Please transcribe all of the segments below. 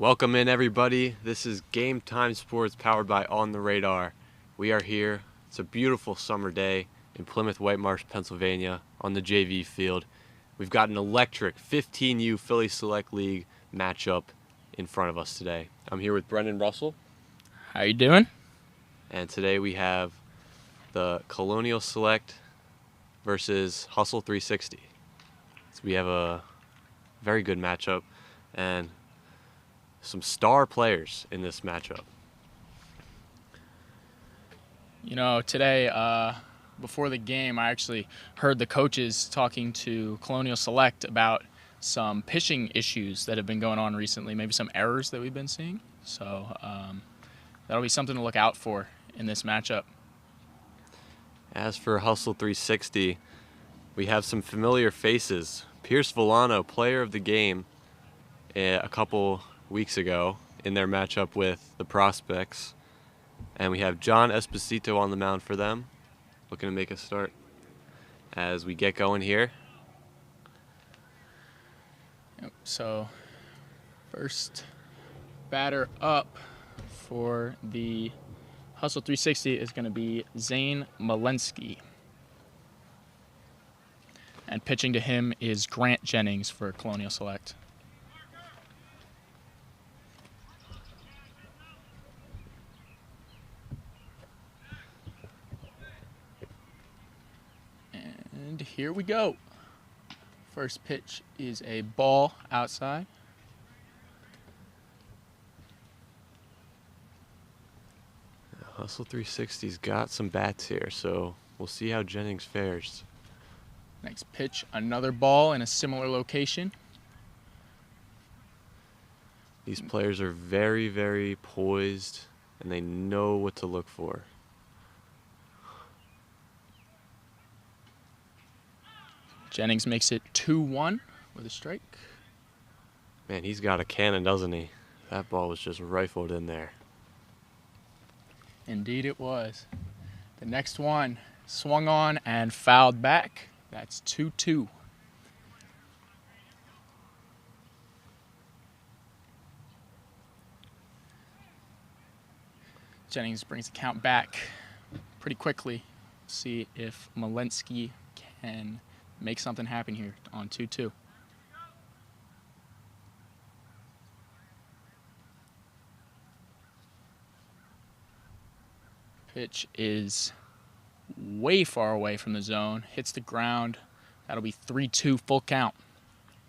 Welcome in, everybody. This is Game Time Sports powered by On the Radar. We are here. It's a beautiful summer day in Plymouth White Marsh, Pennsylvania on the JV field. We've got an electric 15U Philly Select League matchup in front of us today. I'm here with Brendan Russell, How you doing? and today we have the Colonial Select versus Hustle 360. So we have a very good matchup and some star players in this matchup. You know, today, before the game, I actually heard the coaches talking to Colonial Select about some pitching issues that have been going on recently, maybe some errors that we've been seeing. So that'll be something to look out for in this matchup. As for Hustle 360, we have some familiar faces. Pierce Villano, player of the game a couple weeks ago in their matchup with the Prospects. And we have John Esposito on the mound for them, looking to make a start as we get going here. So first batter up for the Hustle 360 is going to be Zane Malensky. And pitching to him is Grant Jennings for Colonial Select. And here we go. First pitch is a ball outside. Hustle 360's got some bats here, so we'll see how Jennings fares. Next pitch, another ball in a similar location. These players are very, very poised, and they know what to look for. Jennings makes it 2-1 with a strike. Man, he's got a cannon, doesn't he? That ball was just rifled in there. Indeed it was. The next one swung on and fouled back. That's 2-2. Jennings brings the count back pretty quickly. See if Malensky can make something happen here on 2-2. Pitch is way far away from the zone, hits the ground. That'll be 3-2 full count.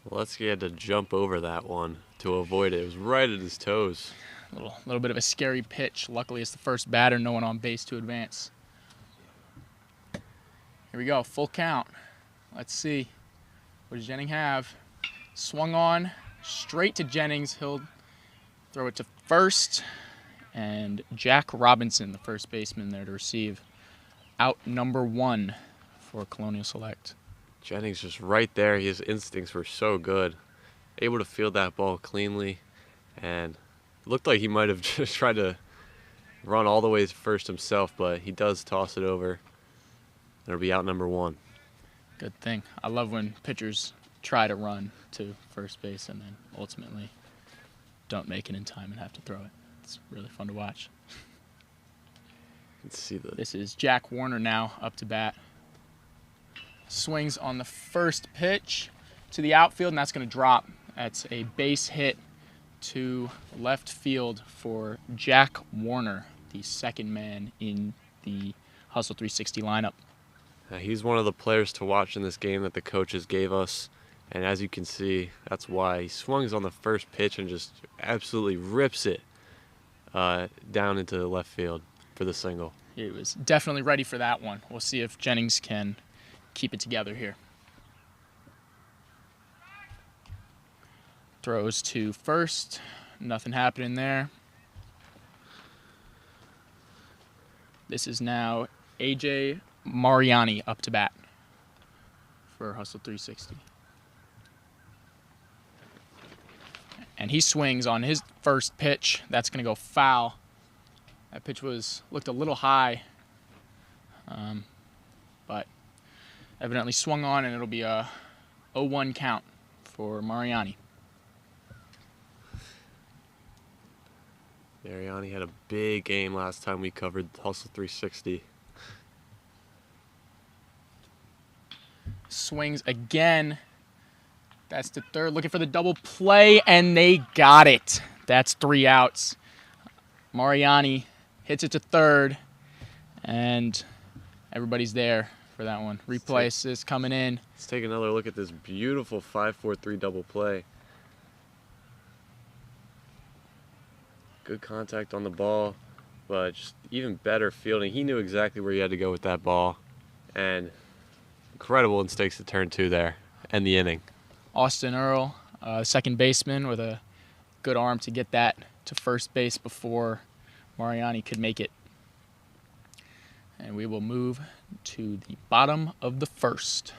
Malensky had to jump over that one to avoid it. It was right at his toes. A little bit of a scary pitch. Luckily, it's the first batter, no one on base to advance. Here we go, full count. Let's see. What does Jennings have? Swung on, straight to Jennings. He'll throw it to first. And Jack Robinson, the first baseman, there to receive out number 1 for Colonial Select. Jennings just right there. His instincts were so good. Able to field that ball cleanly. And it looked like he might have just tried to run all the way to first himself, but he does toss it over. It'll be out number 1. Good thing. I love when pitchers try to run to first base and then ultimately don't make it in time and have to throw it. It's really fun to watch. Let's see the. This is Jack Warner now up to bat. Swings on the first pitch to the outfield, and that's going to drop. That's a base hit to left field for Jack Warner, the second man in the Hustle 360 lineup. He's one of the players to watch in this game that the coaches gave us. And as you can see, that's why he swings on the first pitch and just absolutely rips it down into the left field for the single. He was definitely ready for that one. We'll see if Jennings can keep it together here. Throws to first. Nothing happening there. This is now A.J. Mariani up to bat for Hustle 360. And he swings on his first pitch. That's going to go foul. That pitch looked a little high, but evidently swung on, and it'll be a 0-1 count for Mariani. Mariani had a big game last time we covered Hustle 360. Swings again. That's the third. Looking for the double play, and they got it. That's 3 outs. Mariani hits it to third, and everybody's there for that one. Replay assist coming in. Let's take another look at this beautiful 5-4-3 double play. Good contact on the ball, but just even better fielding. He knew exactly where he had to go with that ball, and incredible instincts to turn 2 there, and the inning. Austin Earl, second baseman, with a good arm to get that to first base before Mariani could make it. And we will move to the bottom of the first.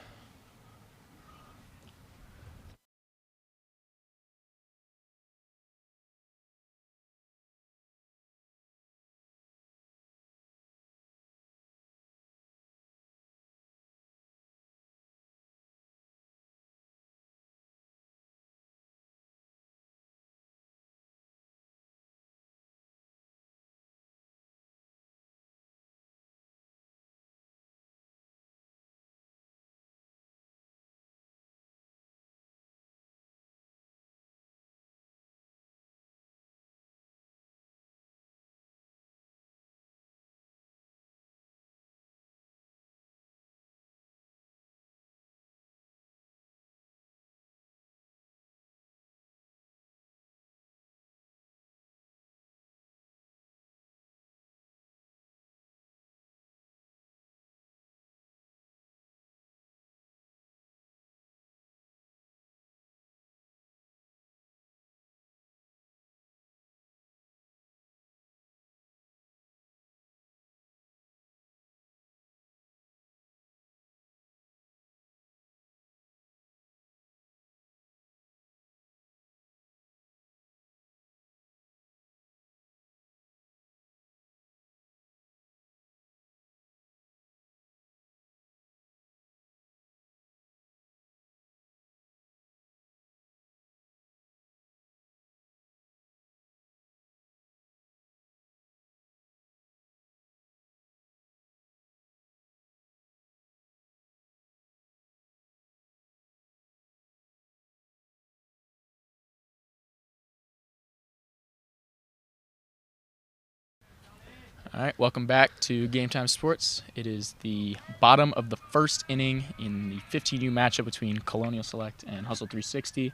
All right, welcome back to Game Time Sports. It is the bottom of the first inning in the 15U matchup between Colonial Select and Hustle 360.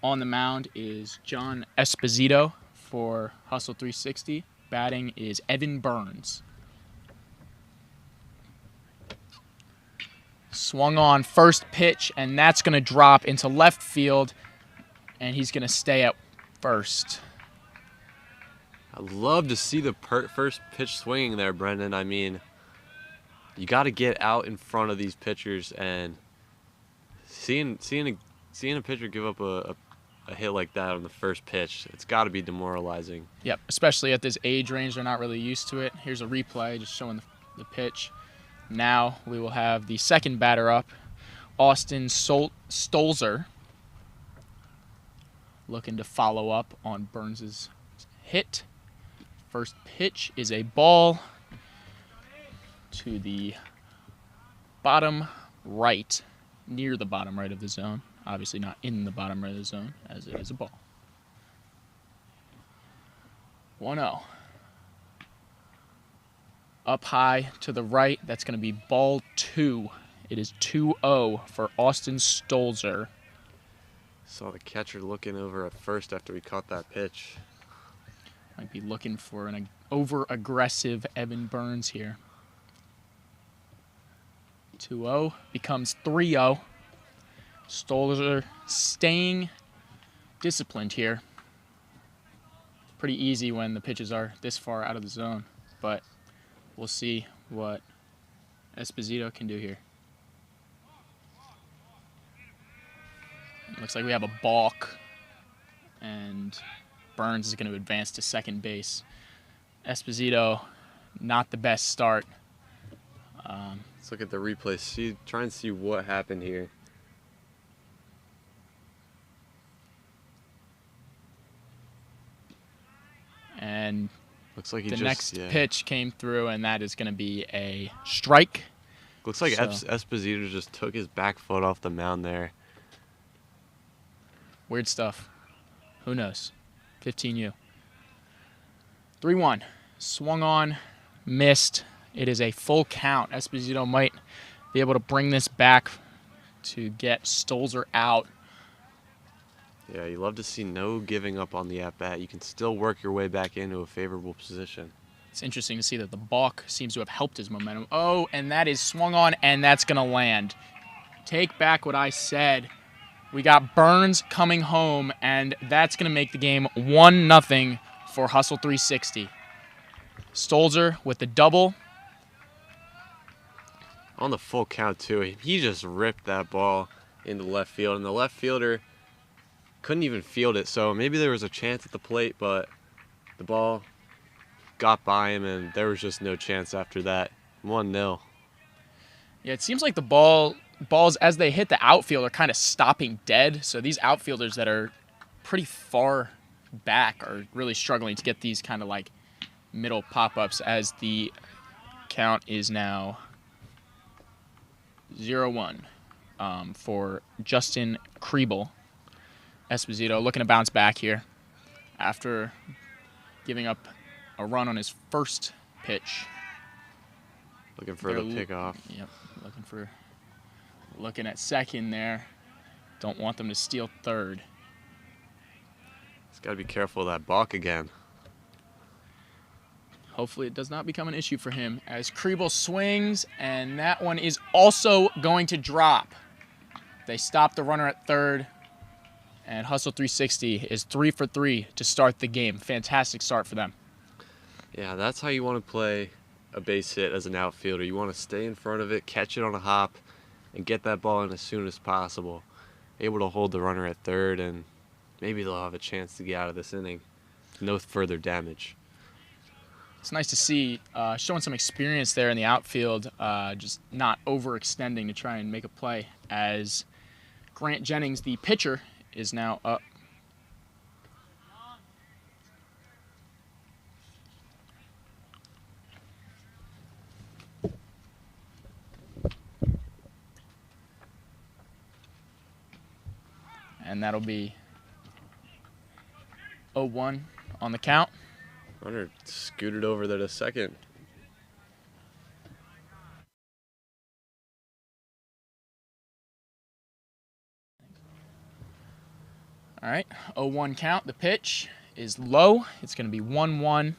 On the mound is John Esposito for Hustle 360. Batting is Evan Burns. Swung on first pitch, and that's going to drop into left field, and he's going to stay at first. I'd love to see the first pitch swinging there, Brendan. I mean, you got to get out in front of these pitchers, and seeing a pitcher give up a hit like that on the first pitch, it's got to be demoralizing. Yep, especially at this age range, they're not really used to it. Here's a replay just showing the pitch. Now we will have the second batter up, Austin Stolzer, looking to follow up on Burns's hit. First pitch is a ball to the bottom right, near the bottom right of the zone. Obviously not in the bottom right of the zone, as it is a ball. 1-0. Up high to the right, that's going to be ball 2. It is 2-0 for Austin Stolzer. Saw the catcher looking over at first after he caught that pitch. Might be looking for an over-aggressive Evan Burns here. 2-0 becomes 3-0. Stolzer staying disciplined here. Pretty easy when the pitches are this far out of the zone, but we'll see what Esposito can do here. It looks like we have a balk, and Burns is going to advance to second base. Esposito, not the best start. Let's look at the replay. Try and see what happened here. And Looks like he The just next pitch came through, and that is going to be a strike. Looks like So- Esposito just took his back foot off the mound there. Weird stuff. Who knows? 15U. 3-1. Swung on, missed. It is a full count. Esposito might be able to bring this back to get Stolzer out. Yeah, you love to see no giving up on the at-bat. You can still work your way back into a favorable position. It's interesting to see that the balk seems to have helped his momentum. Oh, and that is swung on, and that's going to land. Take back what I said. We got Burns coming home, and that's going to make the game 1-0 for Hustle 360. Stolzer with the double. On the full count, too, he just ripped that ball into left field, and the left fielder couldn't even field it, so maybe there was a chance at the plate, but the ball got by him, and there was just no chance after that. 1-0. Yeah, it seems like the balls, as they hit the outfield, are kind of stopping dead, so these outfielders that are pretty far back are really struggling to get these kind of like middle pop-ups, as the count is now 0-1 for Justin Kriebel. Esposito looking to bounce back here after giving up a run on his first pitch. Looking for the pickoff. Yep, looking at second there. Don't want them to steal third. He's got to be careful of that balk again. Hopefully it does not become an issue for him as Kriebel swings, and that one is also going to drop. They stop the runner at third, and Hustle 360 is 3 for 3 to start the game. Fantastic start for them. Yeah, that's how you want to play a base hit as an outfielder. You want to stay in front of it, catch it on a hop, and get that ball in as soon as possible. Able to hold the runner at third, and maybe they'll have a chance to get out of this inning. No further damage. It's nice to see showing some experience there in the outfield, just not overextending to try and make a play, as Grant Jennings, the pitcher, is now up. And that'll be 0-1 on the count. Runner scooted over there to second. All right, 0-1 count. The pitch is low. It's going to be 1-1.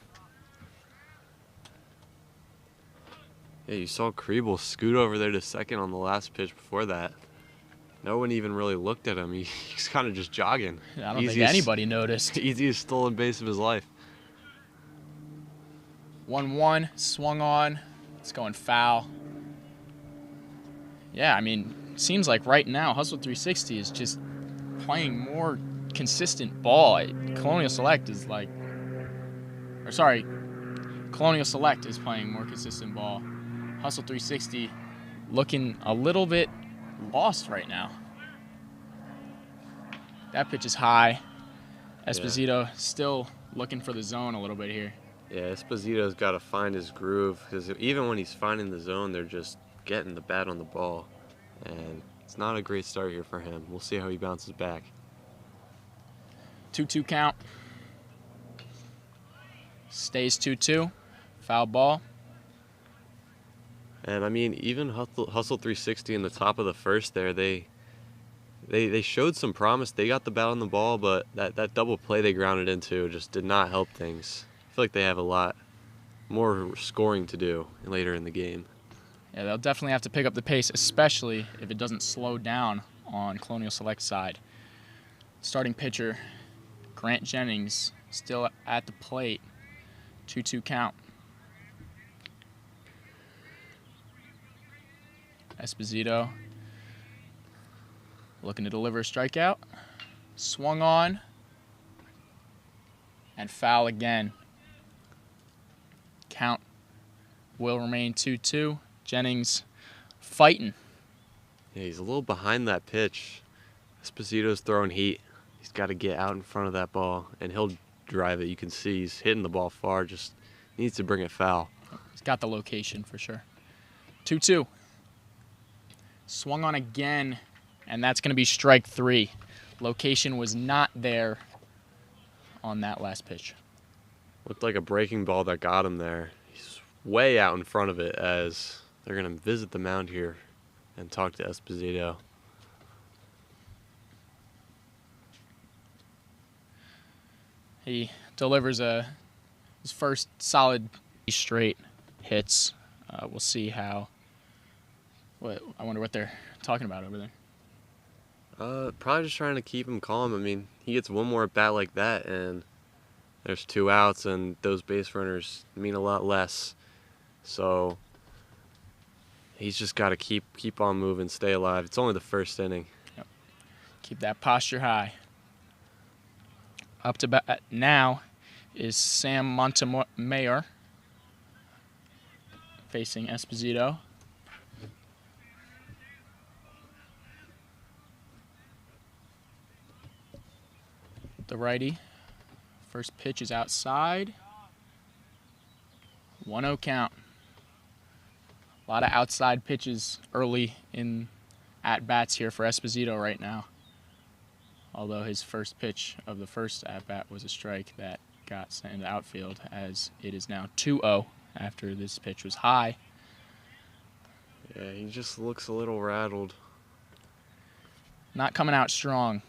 Yeah, you saw Kriebel scoot over there to second on the last pitch before that. No one even really looked at him. He's kind of just jogging. I don't think anybody noticed. Easiest stolen base of his life. 1-1, swung on. It's going foul. Yeah, I mean, seems like right now Hustle 360 is just playing more consistent ball. Colonial Select is playing more consistent ball. Hustle 360 looking a little bit lost right now. That pitch is high. Esposito still looking for the zone a little bit here. Yeah, Esposito's got to find his groove, because even when he's finding the zone, they're just getting the bat on the ball. And it's not a great start here for him. We'll see how he bounces back. 2-2 count. Stays 2-2. Foul ball. And I mean, even Hustle 360 in the top of the first there, they showed some promise. They got the bat on the ball, but that double play they grounded into just did not help things. I feel like they have a lot more scoring to do later in the game. Yeah, they'll definitely have to pick up the pace, especially if it doesn't slow down on Colonial Select side. Starting pitcher, Grant Jennings, still at the plate. 2-2 count. Esposito looking to deliver a strikeout. Swung on. And foul again. Count will remain 2-2. Jennings fighting. Yeah, he's a little behind that pitch. Esposito's throwing heat. He's got to get out in front of that ball, and he'll drive it. You can see he's hitting the ball far, just needs to bring it foul. He's got the location for sure. 2-2. Swung on again, and that's going to be strike 3. Location was not there on that last pitch. Looked like a breaking ball that got him there. He's way out in front of it as they're going to visit the mound here and talk to Esposito. He delivers his first solid straight hits. We'll see how. I wonder what they're talking about over there. Probably just trying to keep him calm. I mean, he gets one more at bat like that, and there's 2 outs, and those base runners mean a lot less. So he's just got to keep on moving, stay alive. It's only the first inning. Yep. Keep that posture high. Up to bat now is Sam Montemayor facing Esposito. The righty. First pitch is outside. 1-0 count. A lot of outside pitches early in at-bats here for Esposito right now. Although his first pitch of the first at-bat was a strike that got sent into outfield, as it is now 2-0 after this pitch was high. Yeah, he just looks a little rattled. Not coming out strong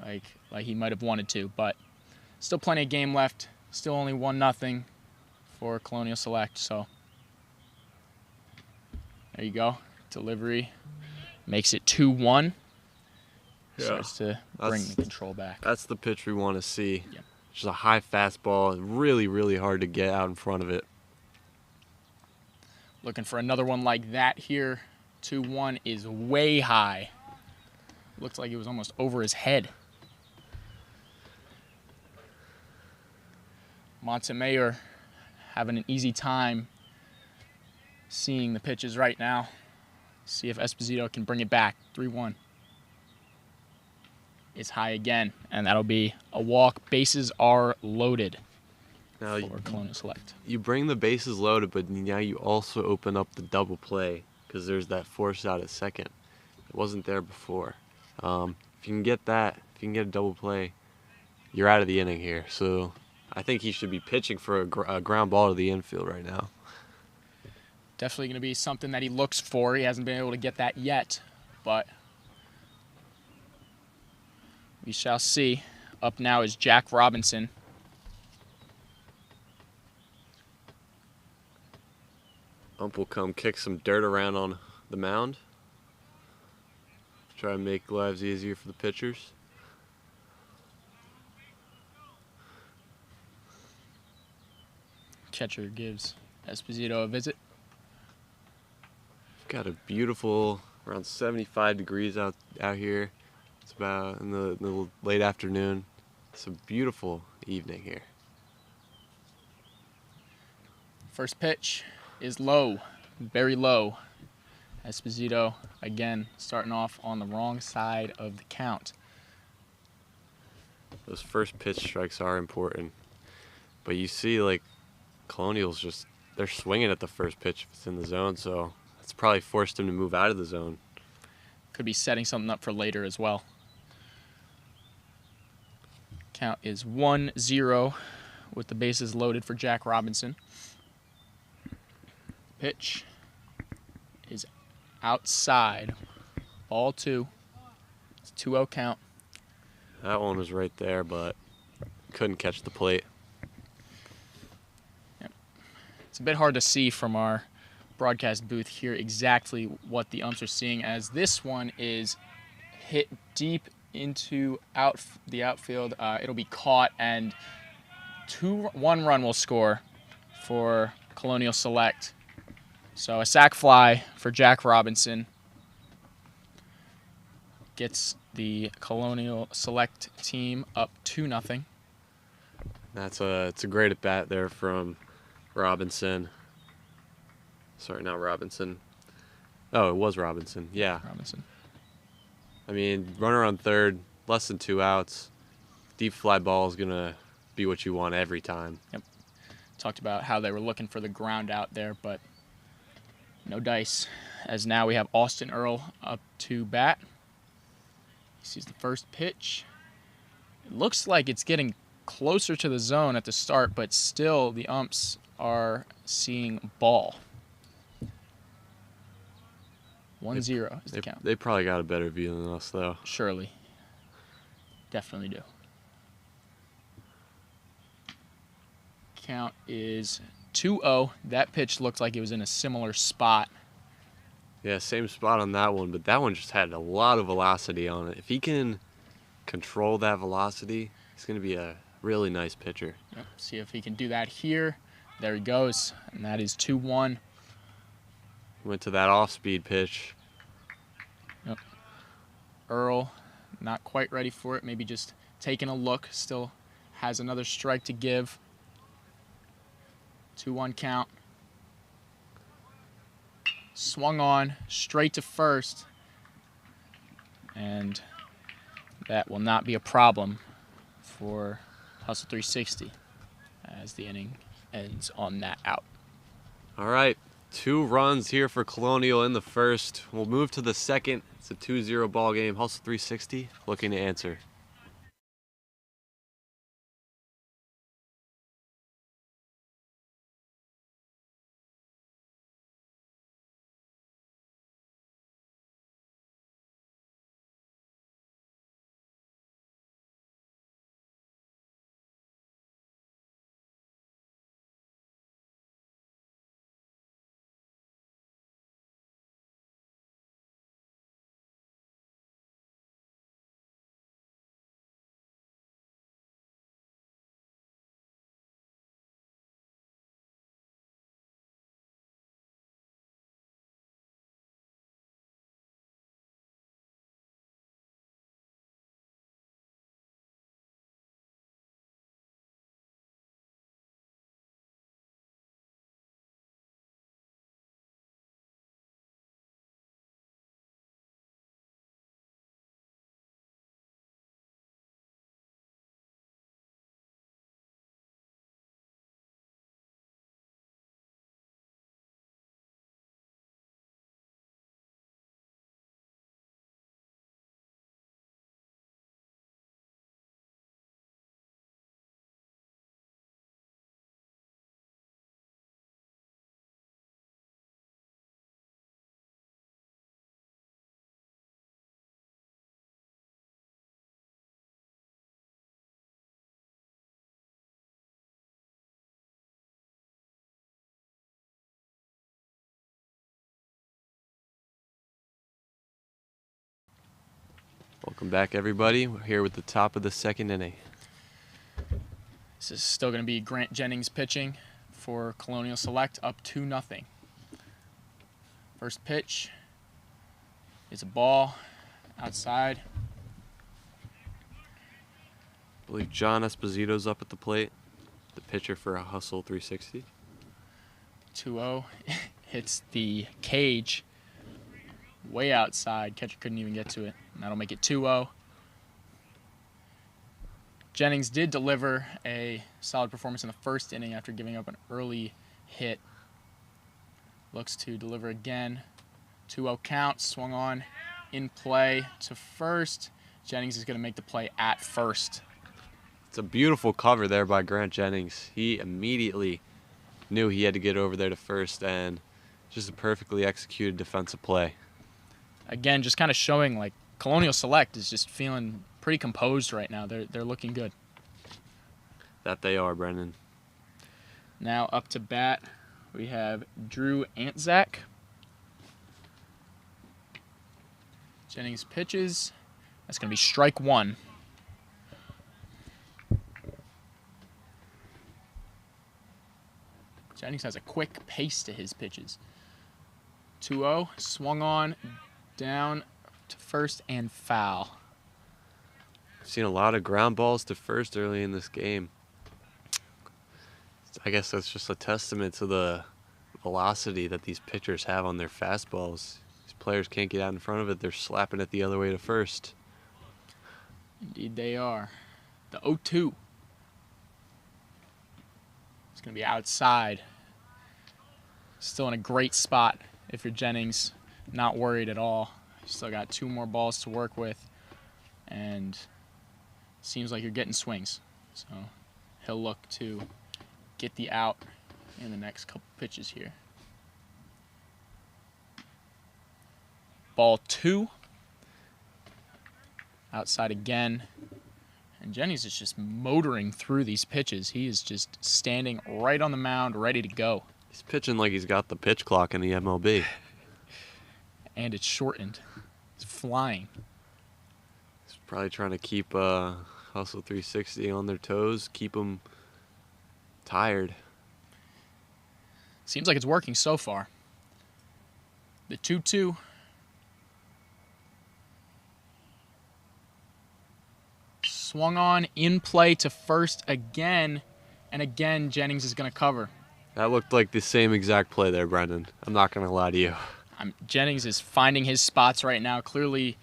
like he might have wanted to, but still plenty of game left. Still only 1-0 for Colonial Select, so there you go. Delivery makes it 2-1. Yeah, starts to bring the control back. That's the pitch we want to see. Yep. Just a high fastball, really, really hard to get out in front of it. Looking for another one like that here. 2-1 is way high. Looks like it was almost over his head. Montemayor having an easy time seeing the pitches right now. See if Esposito can bring it back. 3-1. Is high again, and that'll be a walk. Bases are loaded now for Colonial Select. You bring the bases loaded, but now you also open up the double play because there's that force out at second. It wasn't there before. If you can get that, if you can get a double play, you're out of the inning here. So I think he should be pitching for a ground ball to the infield right now. Definitely going to be something that he looks for. He hasn't been able to get that yet, but we shall see. Up now is Jack Robinson. Ump will come kick some dirt around on the mound. Try to make lives easier for the pitchers. Catcher gives Esposito a visit. Got a beautiful, around 75 degrees out here. It's about in the late afternoon. It's a beautiful evening here. First pitch is low, very low. Esposito, again, starting off on the wrong side of the count. Those first pitch strikes are important. But you see, like, Colonial's just, they're swinging at the first pitch if it's in the zone, so it's probably forced him to move out of the zone. Could be setting something up for later as well. Count is 1-0 with the bases loaded for Jack Robinson. Pitch is outside. Ball 2. It's 2-0 count. That one was right there, but couldn't catch the plate. Yep. It's a bit hard to see from our broadcast booth here exactly what the umps are seeing, as this one is hit deep into the outfield. It'll be caught, and 1 run will score for Colonial Select. So a sac fly for Jack Robinson gets the Colonial Select team up 2-0. It's a great at bat there from Robinson. Sorry, not Robinson. Oh, it was Robinson. Yeah. Robinson. I mean, runner on third, less than 2 outs. Deep fly ball is gonna be what you want every time. Yep. Talked about how they were looking for the ground out there, but no dice. As now we have Austin Earl up to bat. He sees the first pitch. It looks like it's getting closer to the zone at the start, but still the umps are seeing ball. 1-0 is the count. They probably got a better view than us, though. Surely. Definitely do. Count is 2-0. That pitch looked like it was in a similar spot. Yeah, same spot on that one, but that one just had a lot of velocity on it. If he can control that velocity, he's going to be a really nice pitcher. Yep. See if he can do that here. There he goes, and that is 2-1. Went to that off-speed pitch. Yep. Earl, not quite ready for it. Maybe just taking a look. Still has another strike to give. 2-1 count. Swung on, straight to first. And that will not be a problem for Hustle 360 as the inning ends on that out. All right, 2 runs here for Colonial in the first. We'll move to the second. It's a 2-0 ball game. Hustle 360 looking to answer. Welcome back, everybody. We're here with the top of the second inning. This is still going to be Grant Jennings pitching for Colonial Select, up 2-0. First pitch is a ball outside. I believe John Esposito's up at the plate, the pitcher for a Hustle 360. 2-0 hits the cage way outside. Catcher couldn't even get to it. And that'll make it 2-0. Jennings did deliver a solid performance in the first inning after giving up an early hit. Looks to deliver again. 2-0 count, swung on, in play to first. Jennings is going to make the play at first. It's a beautiful cover there by Grant Jennings. He immediately knew he had to get over there to first, and just a perfectly executed defensive play. Again, just kind of showing like Colonial Select is just feeling pretty composed right now. They're looking good. That they are, Brendan. Now up to bat, we have Drew Antzak. Jennings pitches. That's going to be strike one. Jennings has a quick pace to his pitches. 2-0, swung on, down to first and foul. I've seen a lot of ground balls to first early in this game. I guess that's just a testament to the velocity that these pitchers have on their fastballs. These players can't get out in front of it. They're slapping it the other way to first. Indeed they are. The 0-2. It's going to be outside. Still in a great spot if you're Jennings. Not worried at all. Still got 2 more balls to work with. And seems like you're getting swings. So he'll look to get the out in the next couple pitches here. Ball 2. Outside again. And Jennings is just motoring through these pitches. He is just standing right on the mound, ready to go. He's pitching like he's got the pitch clock in the MLB. And it's shortened. It's flying. He's probably trying to keep Hustle 360 on their toes, keep them tired. Seems like it's working so far. The 2-2. Swung on, in play to first again, and again Jennings is going to cover. That looked like the same exact play there, Brendan. I'm not going to lie to you. Jennings is finding his spots right now. Clearly,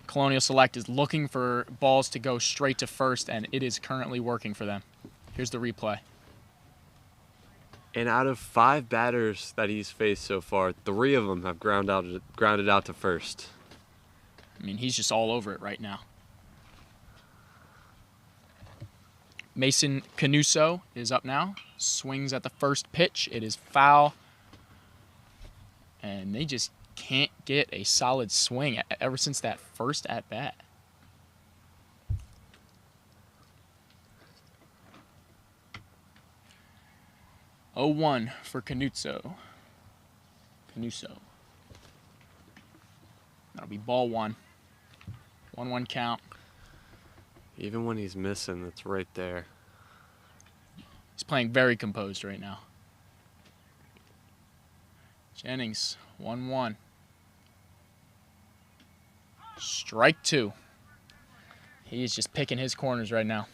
Colonial Select is looking for balls to go straight to first, and it is currently working for them. Here's the replay. And out of 5 batters that he's faced so far, 3 of them have grounded out to first. I mean, he's just all over it right now. Mason Canuso is up now. Swings at the first pitch. It is foul. And they just can't get a solid swing ever since that first at-bat. Oh, 1 for Canuso. That'll be ball 1. 1-1 count. Even when he's missing, it's right there. He's playing very composed right now. Jennings, 1-1. Strike 2. He's just picking his corners right now.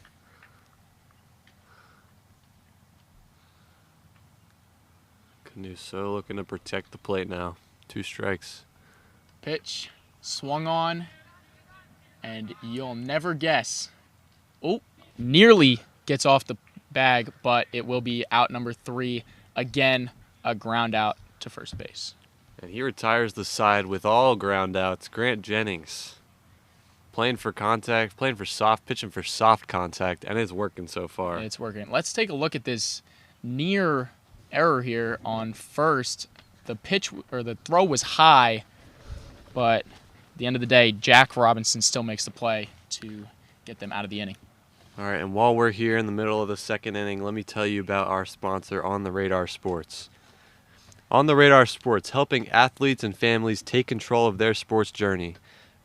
Canuso looking to protect the plate now. 2 strikes. Pitch, swung on, and you'll never guess. Oh, nearly gets off the bag, but it will be out number 3. Again, a ground out to first base. And he retires the side with all ground outs. Grant Jennings playing for contact, playing for soft, pitching for soft contact, and it's working so far. It's working. Let's take a look at this near error here on first. The pitch or the throw was high, but at the end of the day, Jack Robinson still makes the play to get them out of the inning. All right, and while we're here in the middle of the second inning, let me tell you about our sponsor, On the Radar Sports. On the Radar Sports, helping athletes and families take control of their sports journey.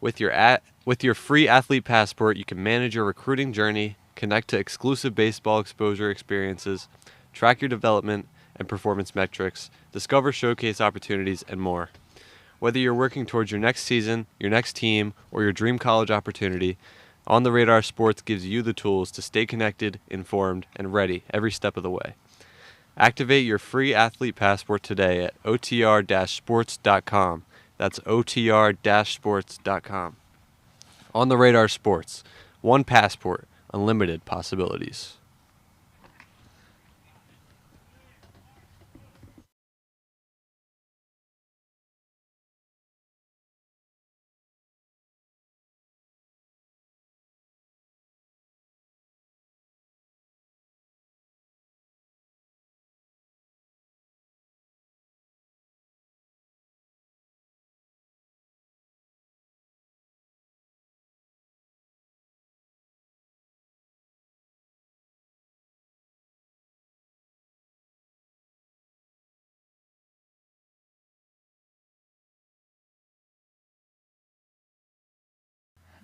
With your free athlete passport, you can manage your recruiting journey, connect to exclusive baseball exposure experiences, track your development and performance metrics, discover showcase opportunities, and more. Whether you're working towards your next season, your next team, or your dream college opportunity, On the Radar Sports gives you the tools to stay connected, informed, and ready every step of the way. Activate your free athlete passport today at otr-sports.com. That's otr-sports.com. On the Radar Sports. One passport, unlimited possibilities.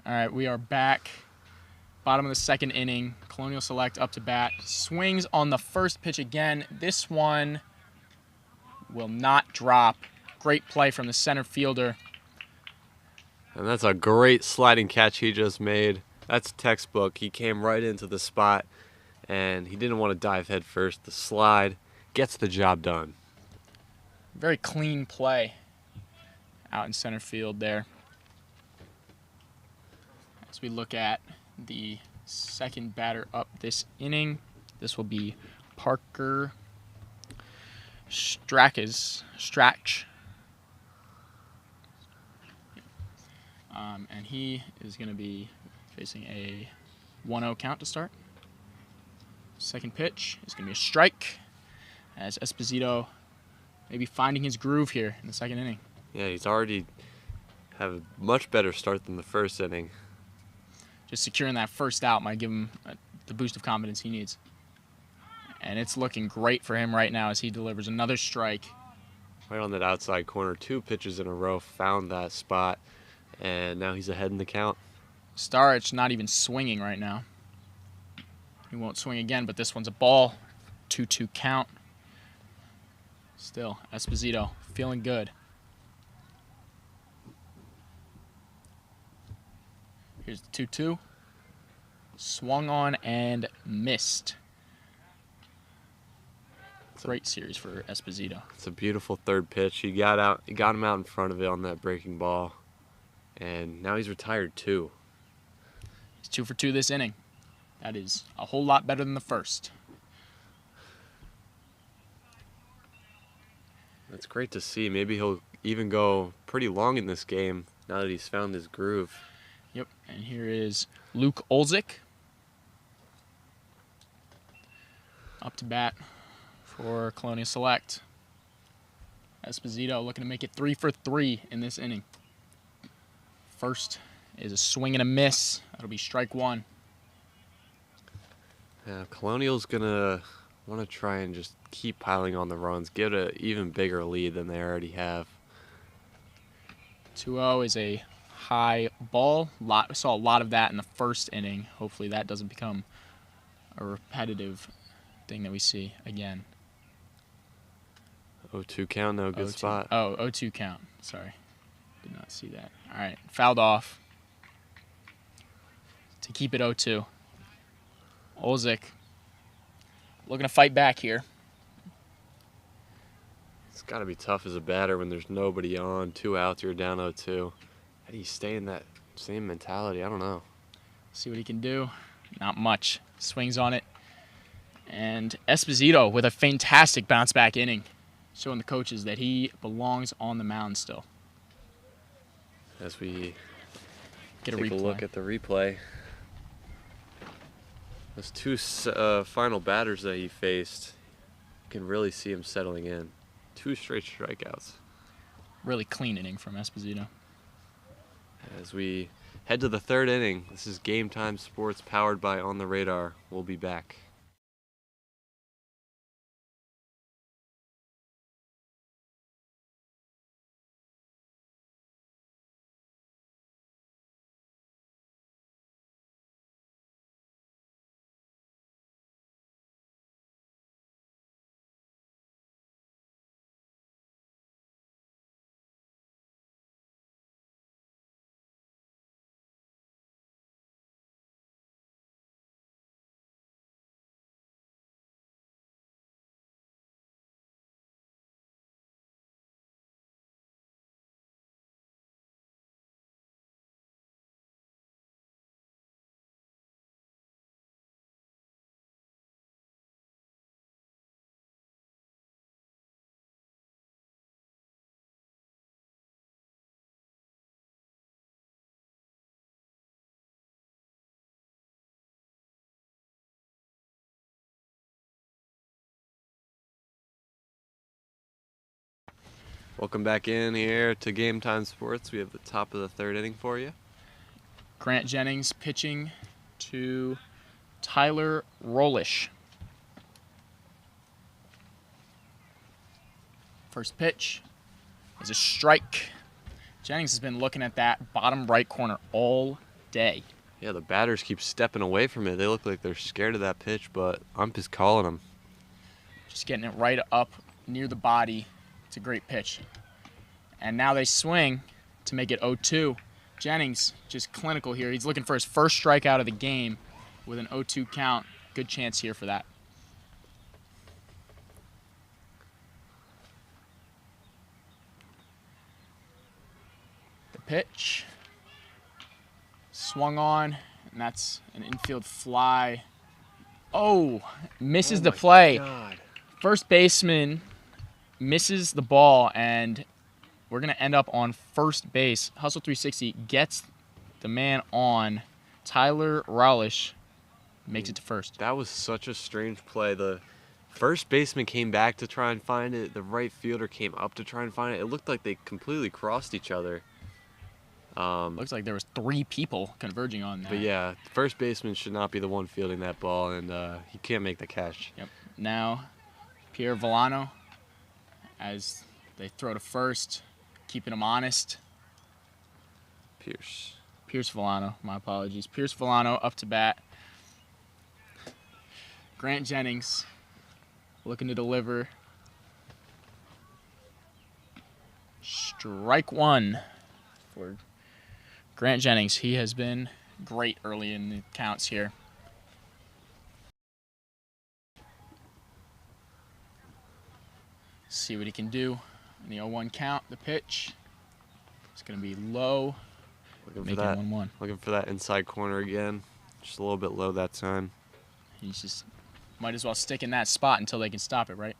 All right, we are back. Bottom of the second inning. Colonial Select up to bat. Swings on the first pitch again. This one will not drop. Great play from the center fielder. And that's a great sliding catch he just made. That's textbook. He came right into the spot, and he didn't want to dive head first. The slide gets the job done. Very clean play out in center field there. As we look at the second batter up this inning, this will be Parker Strach. And he is going to be facing a 1-0 count to start. Second pitch is going to be a strike as Esposito maybe finding his groove here in the second inning. Yeah, he's already have a much better start than the first inning. Just securing that first out might give him the boost of confidence he needs. And it's looking great for him right now as he delivers another strike. Right on that outside corner, 2 pitches in a row, found that spot, and now he's ahead in the count. Starich not even swinging right now. He won't swing again, but this one's a ball. 2-2 count. Still, Esposito feeling good. Here's the 2-2. Swung on and missed. Great series for Esposito. It's a beautiful third pitch. He got him out in front of it on that breaking ball, and now he's retired too. He's 2 for 2 this inning. That is a whole lot better than the first. That's great to see. Maybe he'll even go pretty long in this game now that he's found his groove. Yep, and here is Luke Olzik up to bat for Colonial Select. Esposito looking to make it 3 for 3 in this inning. First is a swing and a miss. That'll be strike 1. Yeah, Colonial's gonna want to try and just keep piling on the runs, get an even bigger lead than they already have. 2-0 is a high ball. We saw a lot of that in the first inning. Hopefully that doesn't become a repetitive thing that we see again. 0-2 count, no good 0-2. spot. Oh, 0-2 count. Sorry. Did not see that. All right, fouled off to keep it 0-2. Olzik looking to fight back here. It's got to be tough as a batter when there's nobody on, 2 outs, you're down 0-2. How do you stay in that same mentality? I don't know. See what he can do. Not much. Swings on it. And Esposito with a fantastic bounce back inning, showing the coaches that he belongs on the mound still. As we Get take a look at the replay, those 2 final batters that he faced, you can really see him settling in. 2 straight strikeouts. Really clean inning from Esposito. As we head to the 3rd inning, this is Game Time Sports powered by On the Radar. We'll be back. Welcome back in here to Game Time Sports. We have the top of the 3rd inning for you. Grant Jennings pitching to Tyler Rolish. First pitch is a strike. Jennings has been looking at that bottom right corner all day. Yeah, the batters keep stepping away from it. They look like they're scared of that pitch, but Ump is calling them. Just getting it right up near the body. It's a great pitch. And now they swing to make it 0-2. Jennings just clinical here. He's looking for his first strikeout of the game with an 0-2 count. Good chance here for that. The pitch. Swung on, and that's an infield fly. Oh, misses the play. God. First baseman misses the ball, and we're going to end up on first base. Hustle 360 gets the man on. Tyler Raulish makes it to first. That was such a strange play. The first baseman came back to try and find it. The right fielder came up to try and find it. It looked like they completely crossed each other. Looks like there was 3 people converging on that. But yeah, the first baseman should not be the one fielding that ball, and he can't make the catch. Yep. Now, Pierre Villano, as they throw to first, keeping him honest. Pierce Villano, my apologies. Pierce Villano up to bat. Grant Jennings looking to deliver. Strike 1 for Grant Jennings. He has been great early in the counts here. See what he can do in the 0-1 count. The pitch is going to be low. Looking for that 1-1. Looking for that inside corner again. Just a little bit low that time. He's just might as well stick in that spot until they can stop it, right?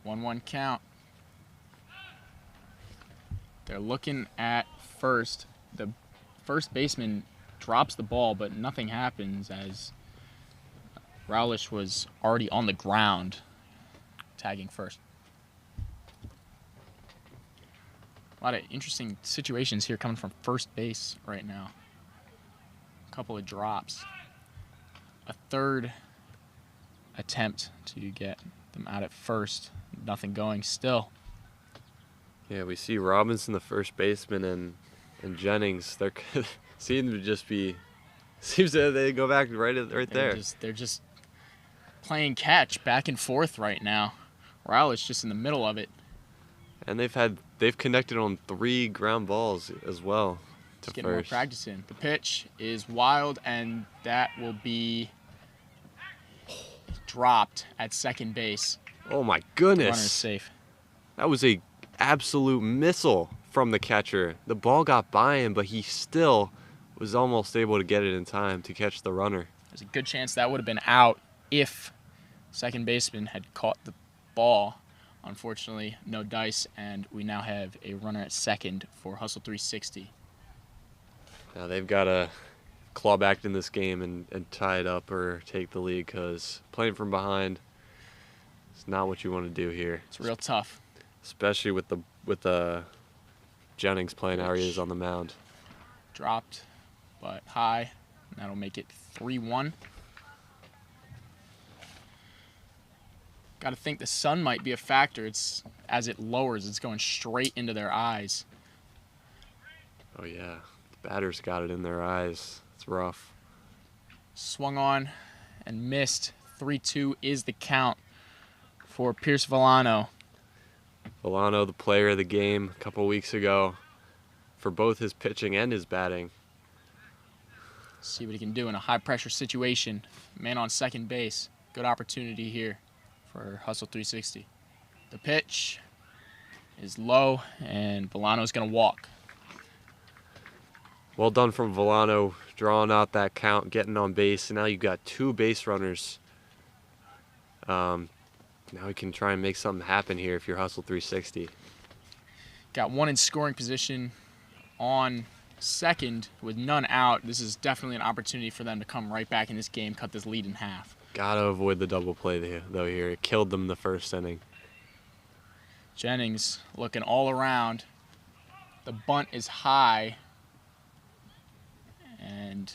One count. They're looking at first. The first baseman drops the ball, but nothing happens as Raulish was already on the ground tagging first. A lot of interesting situations here coming from first base right now. A couple of drops. A third attempt to get them out at first. Nothing going still. Yeah, we see Robinson, the first baseman, and Jennings. They're seem to just be. Seems that they go back right there. They're just playing catch back and forth right now. Raulish just in the middle of it. And they've connected on 3 ground balls as well to Just getting more first. practice in. The pitch is wild, and that will be dropped at second base. Oh my Runner is goodness! safe. That was a absolute missile from the catcher. The ball got by him, but he still was almost able to get it in time to catch the runner. There's a good chance that would have been out if second baseman had caught the ball. Unfortunately, no dice, and we now have a runner at second for Hustle 360. Now they've got to claw back in this game and tie it up or take the lead, because playing from behind is not what you want to do here. It's real tough. Especially with the Jennings playing how he is on the mound. Dropped, but high. And that'll make it 3-1. Got to think the sun might be a factor. It's as it lowers, it's going straight into their eyes. Oh yeah, the batters got it in their eyes. It's rough. Swung on and missed. 3-2 is the count for Pierce Villano. Villano, the player of the game a couple weeks ago, for both his pitching and his batting. See what he can do in a high-pressure situation. Man on second base. Good opportunity here for Hustle 360. The pitch is low, and Villano's going to walk. Well done from Villano, drawing out that count, getting on base, and now you've got 2 base runners. Now we can try and make something happen here if you're Hustle 360. Got one in scoring position on second with none out. This is definitely an opportunity for them to come right back in this game, cut this lead in half. Gotta avoid the double play though here. It killed them the first inning. Jennings looking all around. The bunt is high. And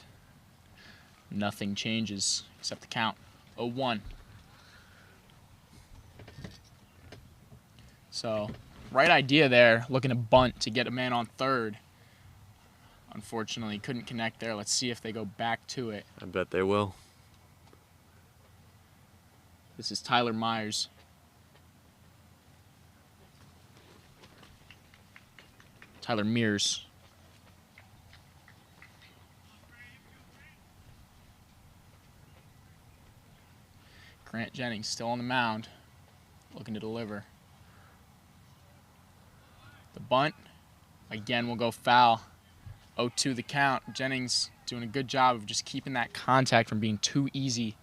nothing changes except the count. 0-1. So, right idea there, looking to bunt to get a man on third. Unfortunately, couldn't connect there. Let's see if they go back to it. I bet they will. This is Tyler Myers. Tyler Mears. Grant Jennings still on the mound, looking to deliver. The bunt, again, will go foul. 0-2 the count. Jennings doing a good job of just keeping that contact from being too easy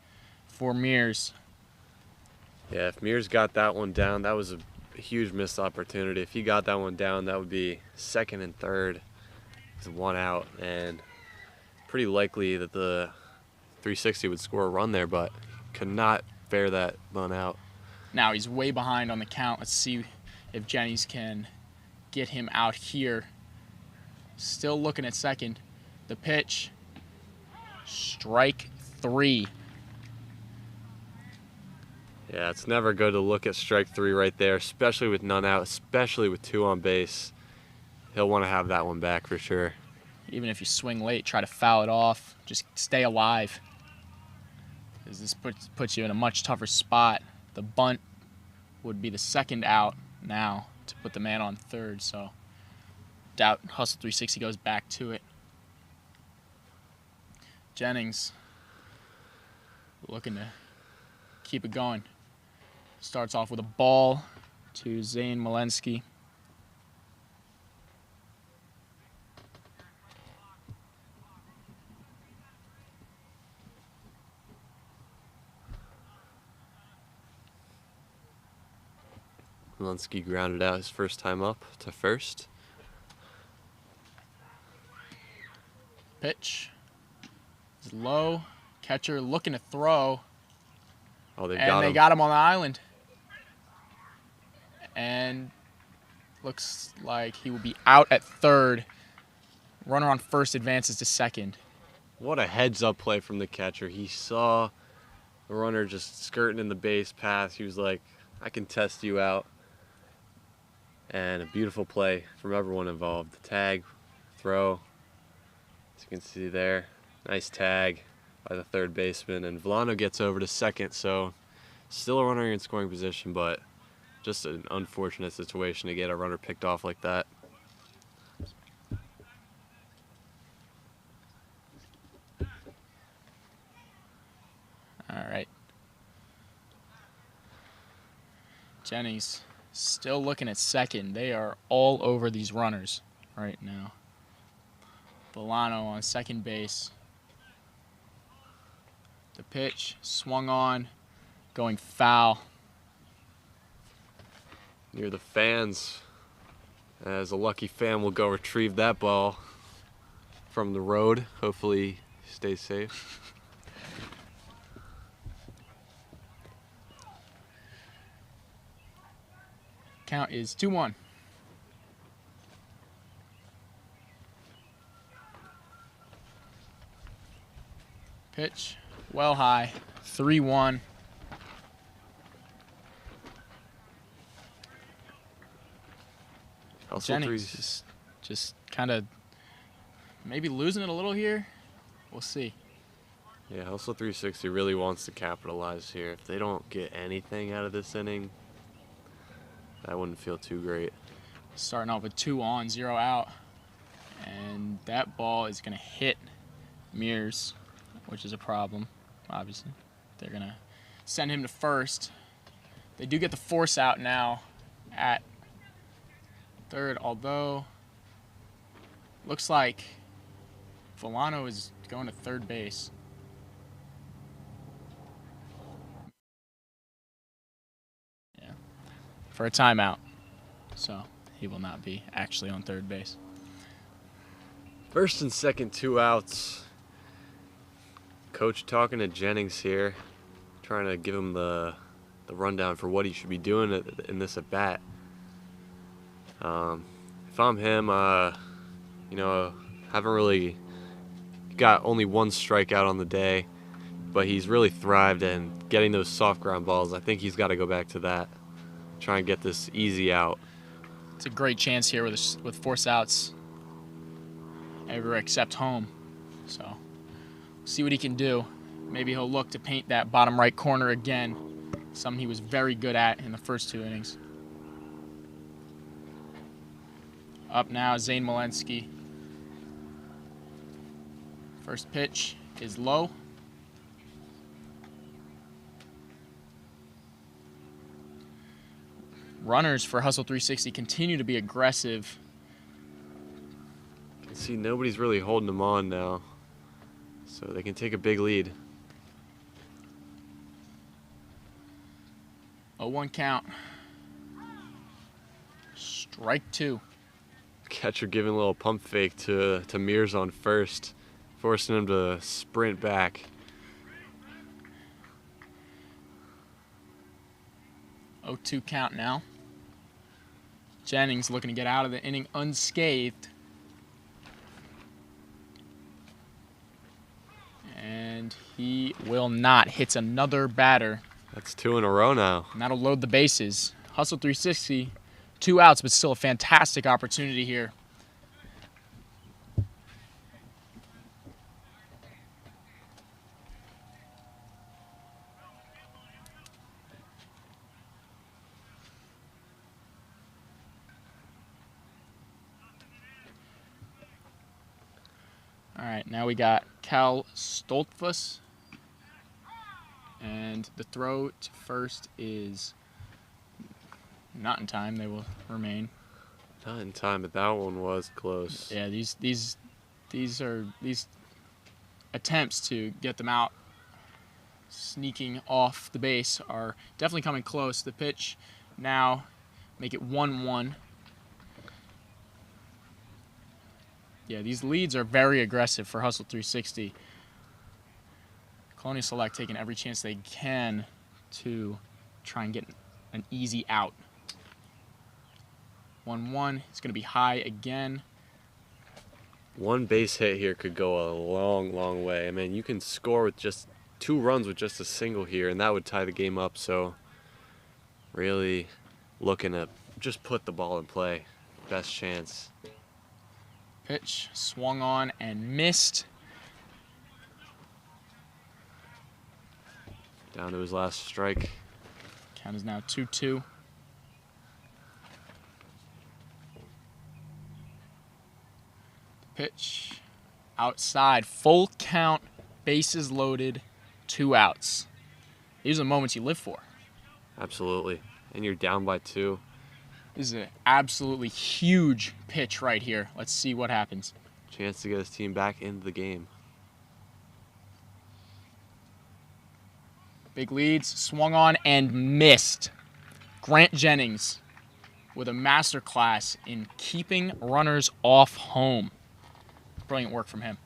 for Mears. Yeah, if Mears got that one down, that was a huge missed opportunity. If he got that one down, that would be second and third with one out, and pretty likely that the 360 would score a run there, but could not bear that run out. Now he's way behind on the count. Let's see if Jennings can get him out here. Still looking at second. The pitch. Strike 3. Yeah, it's never good to look at strike 3 right there, especially with none out, especially with 2 on base. He'll want to have that one back for sure. Even if you swing late, try to foul it off. Just stay alive. Because this puts you in a much tougher spot. The bunt would be the second out now to put the man on third. So, doubt Hustle 360 goes back to it. Jennings looking to keep it going. Starts off with a ball to Zane Malensky. Malensky grounded out his first time up to first. Pitch is low. Catcher looking to throw. Oh, they got him on the island. And looks like he will be out at third. Runner on first advances to second. What a heads-up play from the catcher. He saw the runner just skirting in the base path. He was like, I can test you out. And a beautiful play from everyone involved. The tag, throw, as you can see there. Nice tag by the third baseman. And Villano gets over to second, so still a runner in scoring position, but just an unfortunate situation to get a runner picked off like that. All right. Jennings still looking at second. They are all over these runners right now. Villano on second base. The pitch swung on, going foul. Near the fans, as a lucky fan will go retrieve that ball from the road. Hopefully he stays safe. Count is 2-1. Pitch well high, 3-1. Jennings just kind of maybe losing it a little here. We'll see. Yeah, Hustle 360 really wants to capitalize here. If they don't get anything out of this inning, that wouldn't feel too great. Starting off with 2 on, 0 out. And that ball is going to hit Mears, which is a problem, obviously. They're going to send him to first. They do get the force out now at third, although looks like Villano is going to third base. Yeah, for a timeout. So he will not be actually on third base. First and second, 2 outs. Coach talking to Jennings here, trying to give him the rundown for what he should be doing in this at bat. If I'm him, haven't really got only 1 strikeout on the day, but he's really thrived in getting those soft ground balls. I think he's got to go back to that, try and get this easy out. It's a great chance here with force outs everywhere except home. So see what he can do. Maybe he'll look to paint that bottom right corner again, something he was very good at in the first 2 innings. Up now, Zane Malensky. First pitch is low. Runners for Hustle 360 continue to be aggressive. You can see nobody's really holding them on now, so they can take a big lead. 0-1 count. Strike 2. Catcher giving a little pump fake to Mears on first, forcing him to sprint back. 0-2 count now. Jennings looking to get out of the inning unscathed. And he will not. Hits another batter. That's 2 in a row now. And that'll load the bases. Hustle 360. 2 outs, but still a fantastic opportunity here. All right, now we got Cal Stoltfuss. And the throw to first is not in time. They will remain. Not in time, but that one was close. Yeah, these attempts to get them out, sneaking off the base, are definitely coming close. The pitch now make it 1-1. Yeah, these leads are very aggressive for Hustle 360. Colonial Select taking every chance they can to try and get an easy out. 1-1. It's going to be high again. One base hit here could go a long, long way. I mean, you can score with just 2 runs with just a single here, and that would tie the game up. So really looking to just put the ball in play. Best chance. Pitch swung on and missed. Down to his last strike. Count is now 2-2. Pitch outside, full count, bases loaded, 2 outs. These are the moments you live for. Absolutely. And you're down by 2. This is an absolutely huge pitch right here. Let's see what happens. Chance to get his team back into the game. Big leads, swung on and missed. Grant Jennings with a masterclass in keeping runners off home. Brilliant work from him.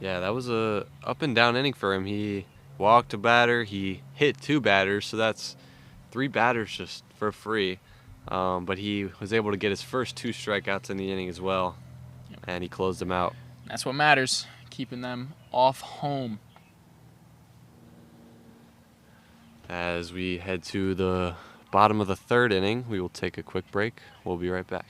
Yeah, that was a up and down inning for him. He walked a batter, he hit 2 batters, so that's 3 batters just for free. But he was able to get his first 2 strikeouts in the inning as well, and he closed them out. That's what matters, keeping them off home. As we head to the bottom of the 3rd inning, we will take a quick break. We'll be right back.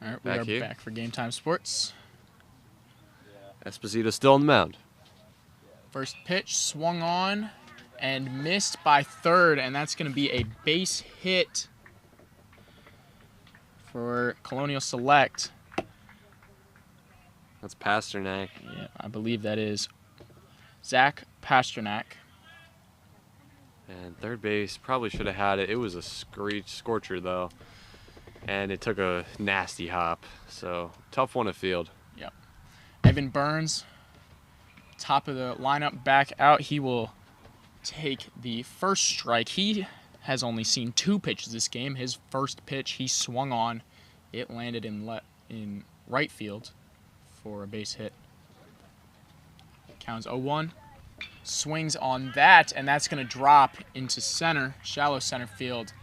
All right, we Back are here. back for Game Time Sports. Esposito still on the mound. First pitch swung on and missed by 3rd, and that's going to be a base hit for Colonial Select. That's Pasternak. Yeah, I believe that is Zach Pasternak. And third base probably should have had it. It was a scorcher, though. And it took a nasty hop. So, tough one to field. Yep. Evan Burns top of the lineup back out. He will take the first strike. He has only seen 2 pitches this game. His first pitch, he swung on. It landed in right field for a base hit. Counts 0-1. Swings on that, and that's going to drop into center, shallow center field.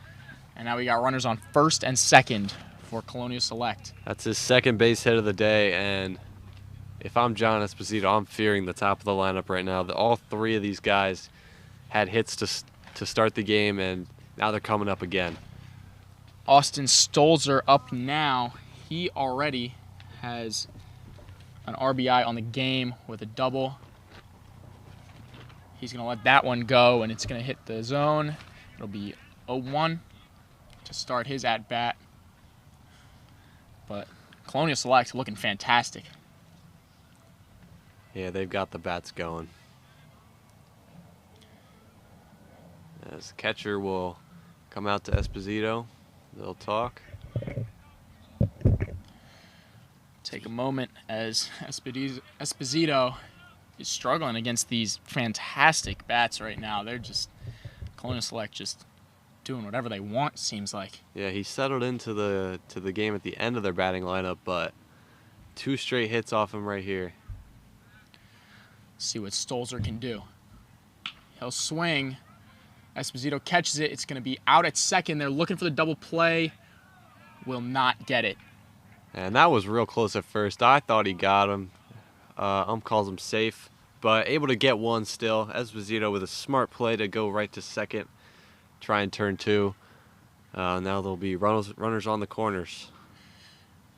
And now we got runners on first and second for Colonial Select. That's his second base hit of the day, and if I'm John Esposito, I'm fearing the top of the lineup right now. All 3 of these guys had hits to start the game, and now they're coming up again. Austin Stolzer up now. He already has an RBI on the game with a double. He's going to let that one go, and it's going to hit the zone. It'll be 0-1 to start his at-bat. But Colonial Select looking fantastic. Yeah, they've got the bats going. As the catcher will come out to Esposito, they'll talk. Take a moment as Esposito is struggling against these fantastic bats right now. They're just, Colonial Select just doing whatever they want, seems like. Yeah, he settled into the game at the end of their batting lineup, but 2 straight hits off him right here. See what Stolzer can do. He'll swing. Esposito catches it. It's going to be out at second. They're looking for the double play. Will not get it. And that was real close at first. I thought he got him. Calls him safe, but able to get one still. Esposito with a smart play to go right to second, try and turn 2. Now there'll be runners on the corners.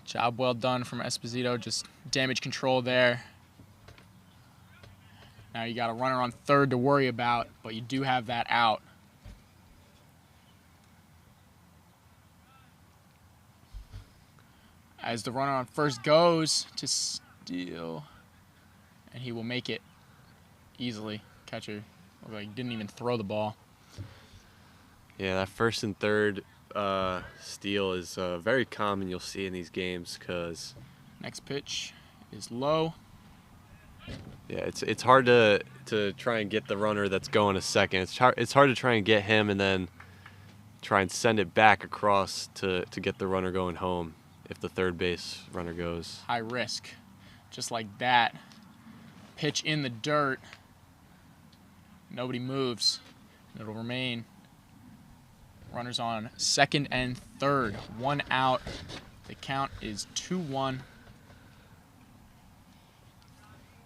Job well done from Esposito. Just damage control there. Now you got a runner on third to worry about, but you do have that out. As the runner on first goes to steal, and he will make it easily. Catcher looked like he didn't even throw the ball. Yeah, that first and third steal is very common. You'll see in these games because Next pitch is low. yeah, it's hard to try and get the runner that's going to second. It's hard to try and get him and then try and send it back across to get the runner going home if the third base runner goes. High risk. Just like that. Pitch in the dirt. Nobody moves. It'll remain. Runners on second and third. 1 out. The count is 2-1.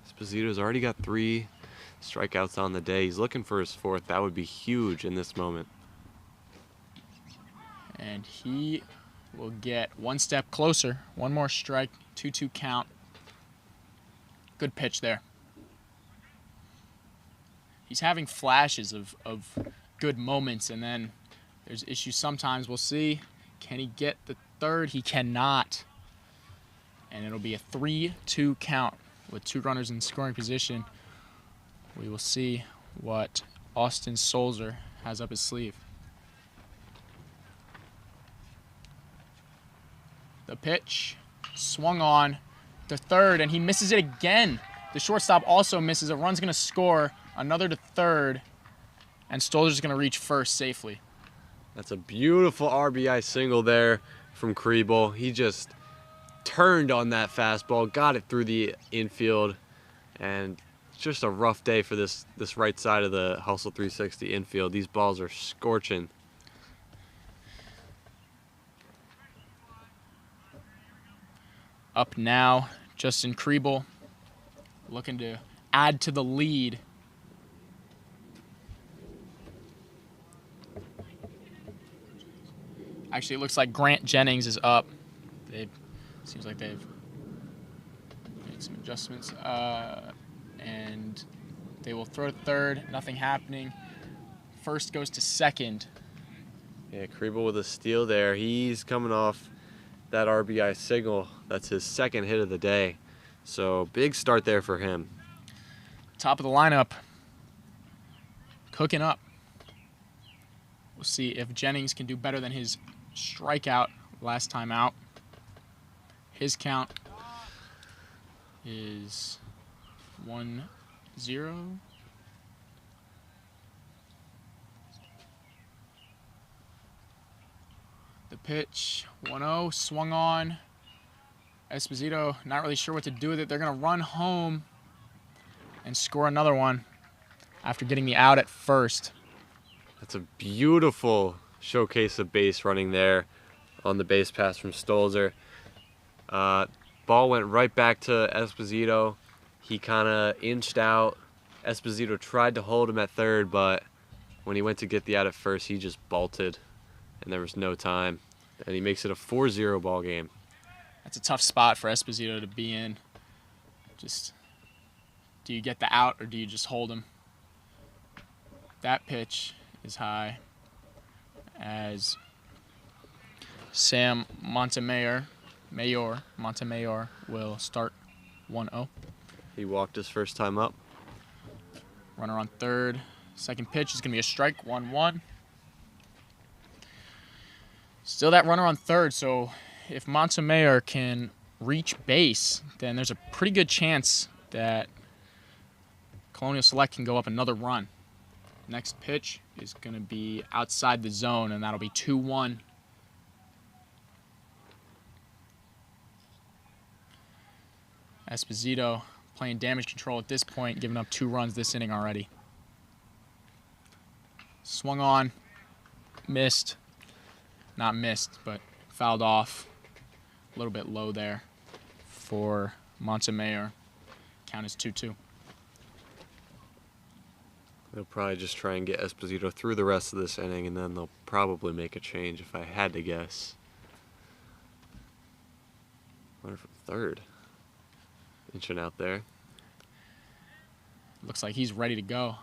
Esposito's already got 3 strikeouts on the day. He's looking for his 4th. That would be huge in this moment. And he will get 1 step closer. 1 more strike. 2-2 count. Good pitch there. He's having flashes of good moments, and then there's issues sometimes. We'll see. Can he get the third? He cannot. And it'll be a 3-2 count with 2 runners in scoring position. We will see what Austin Stolzer has up his sleeve. The pitch swung on to third, and he misses it again. The shortstop also misses. A run's going to score. Another to third, and Stolzer's going to reach first safely. That's a beautiful RBI single there from Kriebel. He just turned on that fastball, got it through the infield, and it's just a rough day for this right side of the Hustle 360 infield. These balls are scorching. Up now, Justin Kriebel looking to add to the lead. Actually, it looks like Grant Jennings is up. Seems like they've made some adjustments. And they will throw to third. Nothing happening. First goes to second. Yeah, Kriebel with a steal there. He's coming off that RBI signal. That's his 2nd hit of the day. So big start there for him. Top of the lineup. Cooking up. We'll see if Jennings can do better than his strikeout last time out. His count is 1-0. 0. The pitch, 1-0, swung on. Esposito not really sure what to do with it. They're going to run home and score another one after getting the out at first. That's a beautiful showcase of base running there on the base pass from Stolzer. Ball went right back to Esposito. He kind of inched out. Esposito tried to hold him at third, but when he went to get the out at first, he just bolted, and there was no time. And he makes it a 4-0 ball game. That's a tough spot for Esposito to be in. Just, do you get the out or do you just hold him? That pitch is high as Sam Montemayor will start 1-0. He walked his first time up. Runner on third. Second pitch is going to be a strike, 1-1. Still that runner on third, so if Montemayor can reach base, then there's a pretty good chance that Colonial Select can go up another run. Next pitch is going to be outside the zone, and that'll be 2-1. Esposito playing damage control at this point, giving up 2 runs this inning already. Swung on, missed. Not missed, but fouled off. A little bit low there for Montemayor. Count is 2-2. They'll probably just try and get Esposito through the rest of this inning, and then they'll probably make a change if I had to guess. Runner from third. Inching out there. Looks like he's ready to go.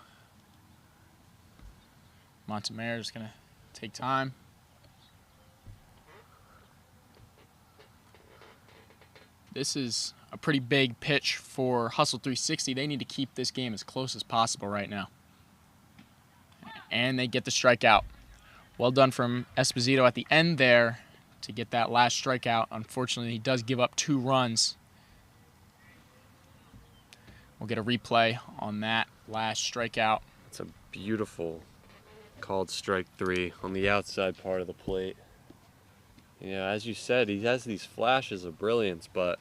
Montemayor is going to take time. This is a pretty big pitch for Hustle 360. They need to keep this game as close as possible right now. And they get the strikeout. Well done from Esposito at the end there to get that last strikeout. Unfortunately, he does give up 2 runs. We'll get a replay on that last strikeout. It's a beautiful called strike 3 on the outside part of the plate. Yeah, as you said, he has these flashes of brilliance, but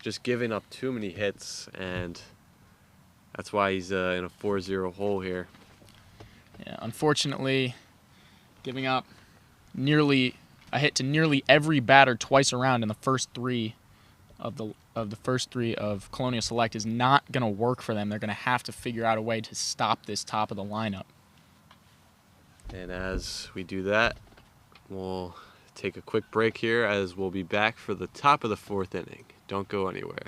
just giving up too many hits, and that's why he's in a 4-0 hole here. Yeah, unfortunately, giving up nearly a hit to nearly every batter twice around in the first 3 of Colonial Select is not going to work for them. They're going to have to figure out a way to stop this top of the lineup. And as we do that, we'll take a quick break here, as we'll be back for the top of the 4th inning. Don't go anywhere.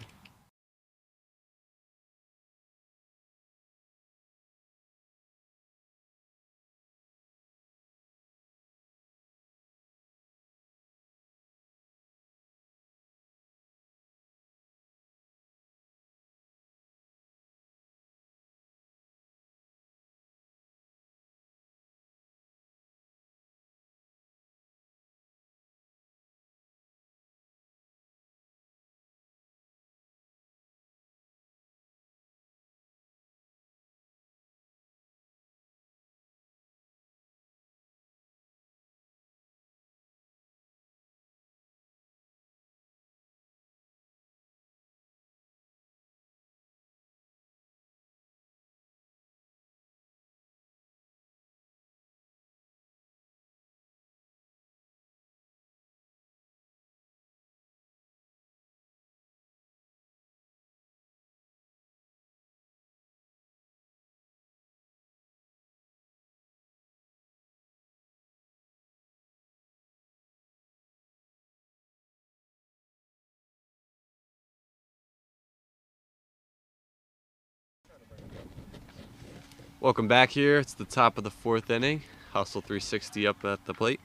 Welcome back here. It's the top of the 4th inning. Hustle 360 up at the plate.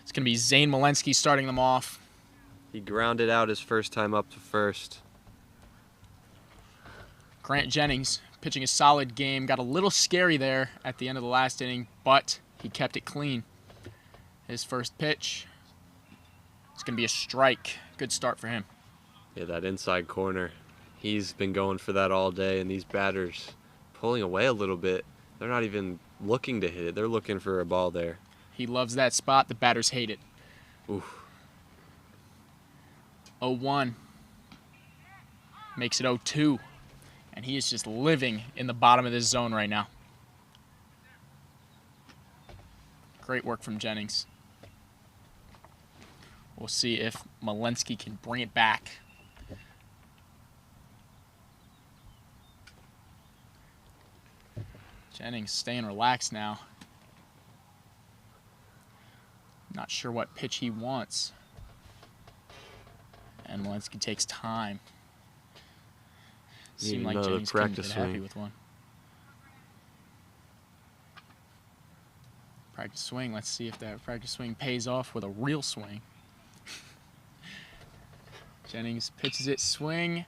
It's going to be Zane Malensky starting them off. He grounded out his first time up to first. Grant Jennings pitching a solid game. Got a little scary there at the end of the last inning, but he kept it clean. His first pitch, it's going to be a strike. Good start for him. Yeah, that inside corner. He's been going for that all day, and these batters pulling away a little bit. They're not even looking to hit it. They're looking for a ball there. He loves that spot. The batters hate it. Oof. 0-1. Makes it 0-2. And he is just living in the bottom of this zone right now. Great work from Jennings. We'll see if Malensky can bring it back. Jennings staying relaxed now. Not sure what pitch he wants. And Malensky takes time. Seemed like Jennings couldn't get happy with one. Practice swing. Let's see if that practice swing pays off with a real swing. Jennings pitches it, swing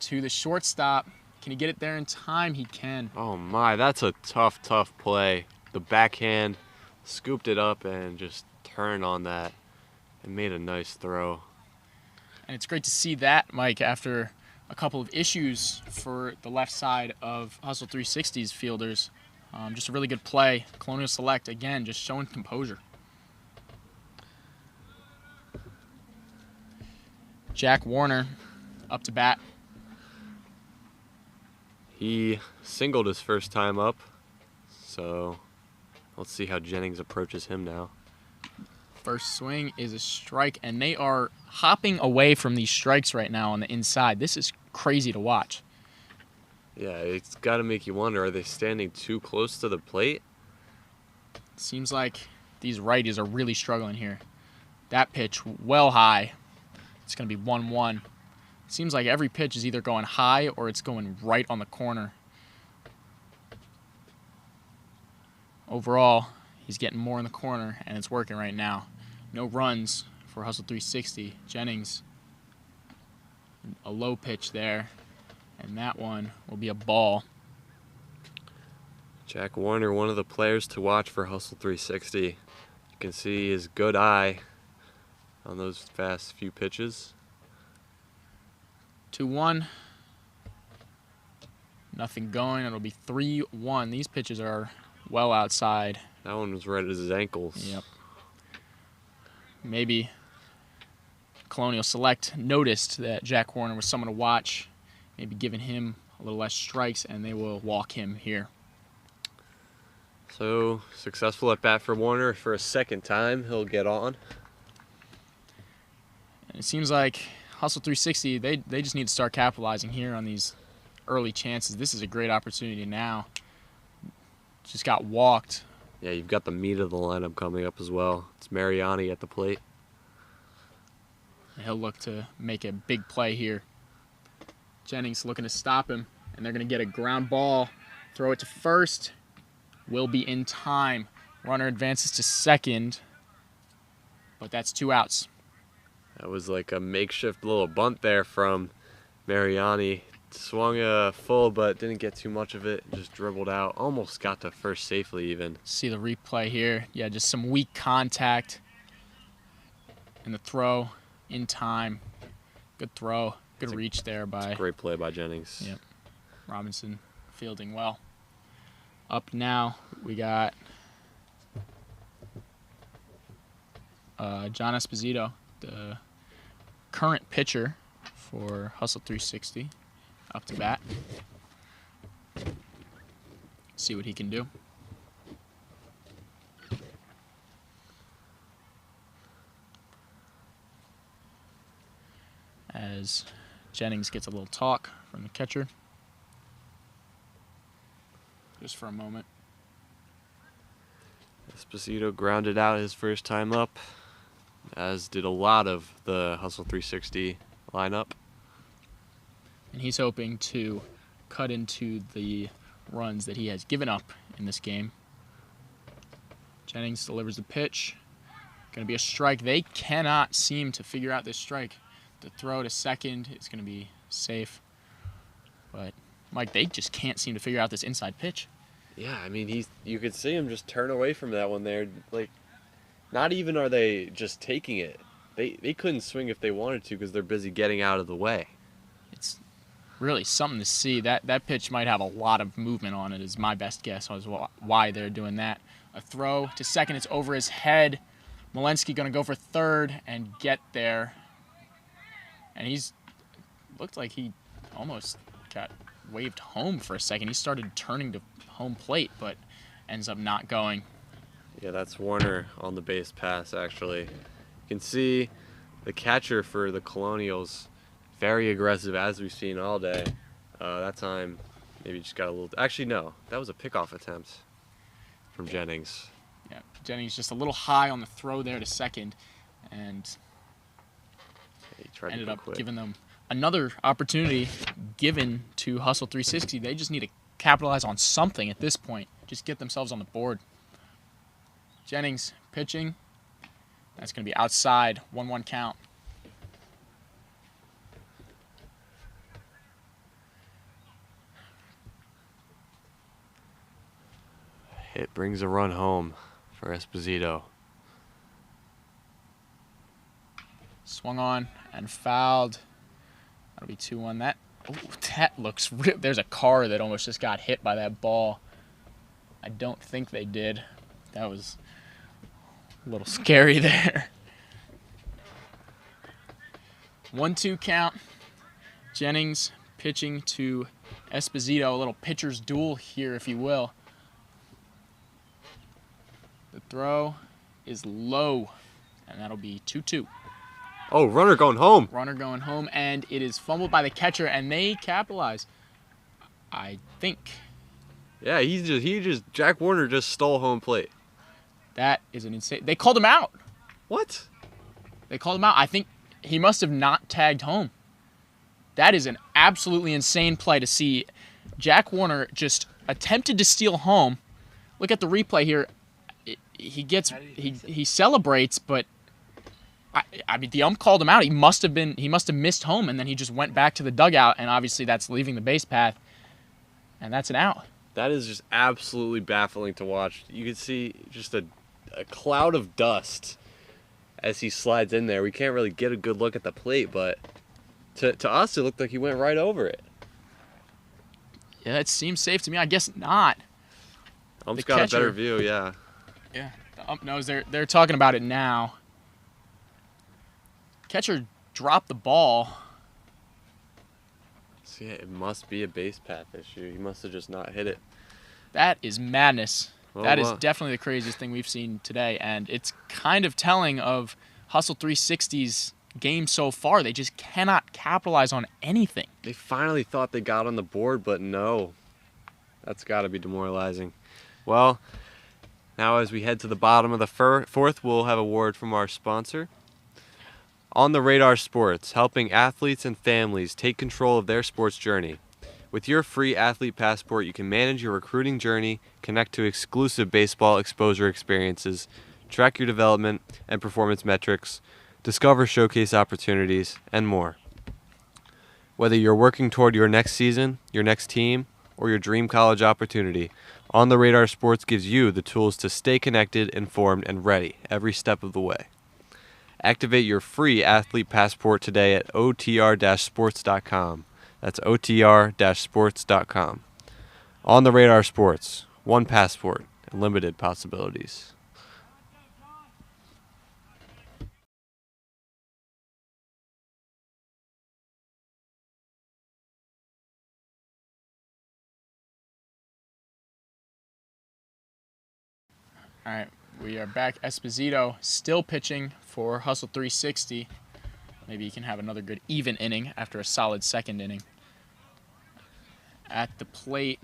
to the shortstop. Can he get it there in time? He can. Oh my, that's a tough play. The backhand scooped it up and just turned on that and made a nice throw. And it's great to see that, Mike, after a couple of issues for the left side of Hustle 360's fielders. Just a really good play. Colonial Select, again, just showing composure. Jack Warner up to bat. He singled his first time up, so let's see how Jennings approaches him now. First swing is a strike, and they are hopping away from these strikes right now on the inside. This is crazy to watch. Yeah, it's got to make you wonder, are they standing too close to the plate? Seems like these righties are really struggling here. That pitch well high. It's going to be 1-1. Seems like every pitch is either going high or it's going right on the corner. Overall, he's getting more in the corner, and it's working right now. No runs for Hustle 360. Jennings, a low pitch there, and that one will be a ball. Jack Warner, one of the players to watch for Hustle 360. You can see his good eye on those fast few pitches. 2-1. Nothing going. It'll be 3-1. These pitches are well outside. That one was right at his ankles. Yep. Maybe Colonial Select noticed that Jack Warner was someone to watch, maybe giving him a little less strikes, and they will walk him here. So, successful at bat for Warner for a second time. He'll get on. And it seems like Hustle 360, they just need to start capitalizing here on these early chances. This is a great opportunity now. Just got walked. Yeah, you've got the meat of the lineup coming up as well. It's Mariani at the plate. He'll look to make a big play here. Jennings looking to stop him, and they're going to get a ground ball. Throw it to first. Will be in time. Runner advances to second, but that's 2 outs. That was like a makeshift little bunt there from Mariani. Swung a full, but didn't get too much of it. Just dribbled out. Almost got to first safely even. See the replay here. Yeah, just some weak contact. And the throw in time. Good throw. Good reach there by... Great play by Jennings. Yep. Robinson fielding well. Up now, we got John Esposito, the current pitcher for Hustle 360, up to bat. See what he can do. As Jennings gets a little talk from the catcher. Just for a moment. Esposito grounded out his first time up, as did a lot of the Hustle 360 lineup. And he's hoping to cut into the runs that he has given up in this game. Jennings delivers the pitch. Going to be a strike. They cannot seem to figure out this strike. The throw to second is going to be safe. But, Mike, they just can't seem to figure out this inside pitch. Yeah, I mean, you could see him just turn away from that one there. Like, not even are they just taking it. They couldn't swing if they wanted to because they're busy getting out of the way. really something to see. That pitch might have a lot of movement on it, is my best guess as why they're doing that. A throw to second. It's over his head. Malinsky going to go for third and get there. And he's looked like he almost got waved home for a second. He started turning to home plate, but ends up not going. Yeah, that's Warner on the base pass, actually. You can see the catcher for the Colonials, very aggressive, as we've seen all day. That time, maybe just got a little... Actually, no. That was a pickoff attempt from Jennings. Yeah, Jennings just a little high on the throw there to second, and He tried ended to up quit. giving them another opportunity given to Hustle 360. They just need to capitalize on something at this point. Just get themselves on the board. Jennings pitching. That's going to be outside. 1-1 count. It brings a run home for Esposito. Swung on and fouled. That'll be 2-1. That looks real. There's a car that almost just got hit by that ball. I don't think they did. That was a little scary there. 1-2 count. Jennings pitching to Esposito. A little pitcher's duel here, if you will. The throw is low, and that'll be 2-2. Oh, runner going home. Runner going home, and it is fumbled by the catcher, and they capitalize, I think. Yeah, Jack Warner just stole home plate. That is an insane... They called him out. What? They called him out. I think he must have not tagged home. That is an absolutely insane play to see. Jack Warner just attempted to steal home. Look at the replay here. He celebrates, but I mean the ump called him out. He must have missed home, and then he just went back to the dugout, and obviously that's leaving the base path, and that's an out. That is just absolutely baffling to watch. You can see just a cloud of dust as he slides in there. We can't really get a good look at the plate, but to us it looked like he went right over it. Yeah, it seems safe to me. I guess not. Ump's got a better view, yeah. Yeah, the ump knows. They're talking about it now. Catcher dropped the ball. See, it must be a base path issue. He must have just not hit it. That is madness. Well, that is definitely the craziest thing we've seen today, and it's kind of telling of Hustle 360's game so far. They just cannot capitalize on anything. They finally thought they got on the board, but no. That's got to be demoralizing. Well, now as we head to the bottom of the fourth, we'll have a word from our sponsor. On the Radar Sports, helping athletes and families take control of their sports journey. With your free athlete passport, you can manage your recruiting journey, connect to exclusive baseball exposure experiences, track your development and performance metrics, discover showcase opportunities, and more. Whether you're working toward your next season, your next team, or your dream college opportunity, On the Radar Sports gives you the tools to stay connected, informed, and ready every step of the way. Activate your free athlete passport today at otr-sports.com. That's otr-sports.com. On the Radar Sports, one passport and limited possibilities. All right, we are back. Esposito still pitching for Hustle 360. Maybe he can have another good even inning after a solid second inning. At the plate,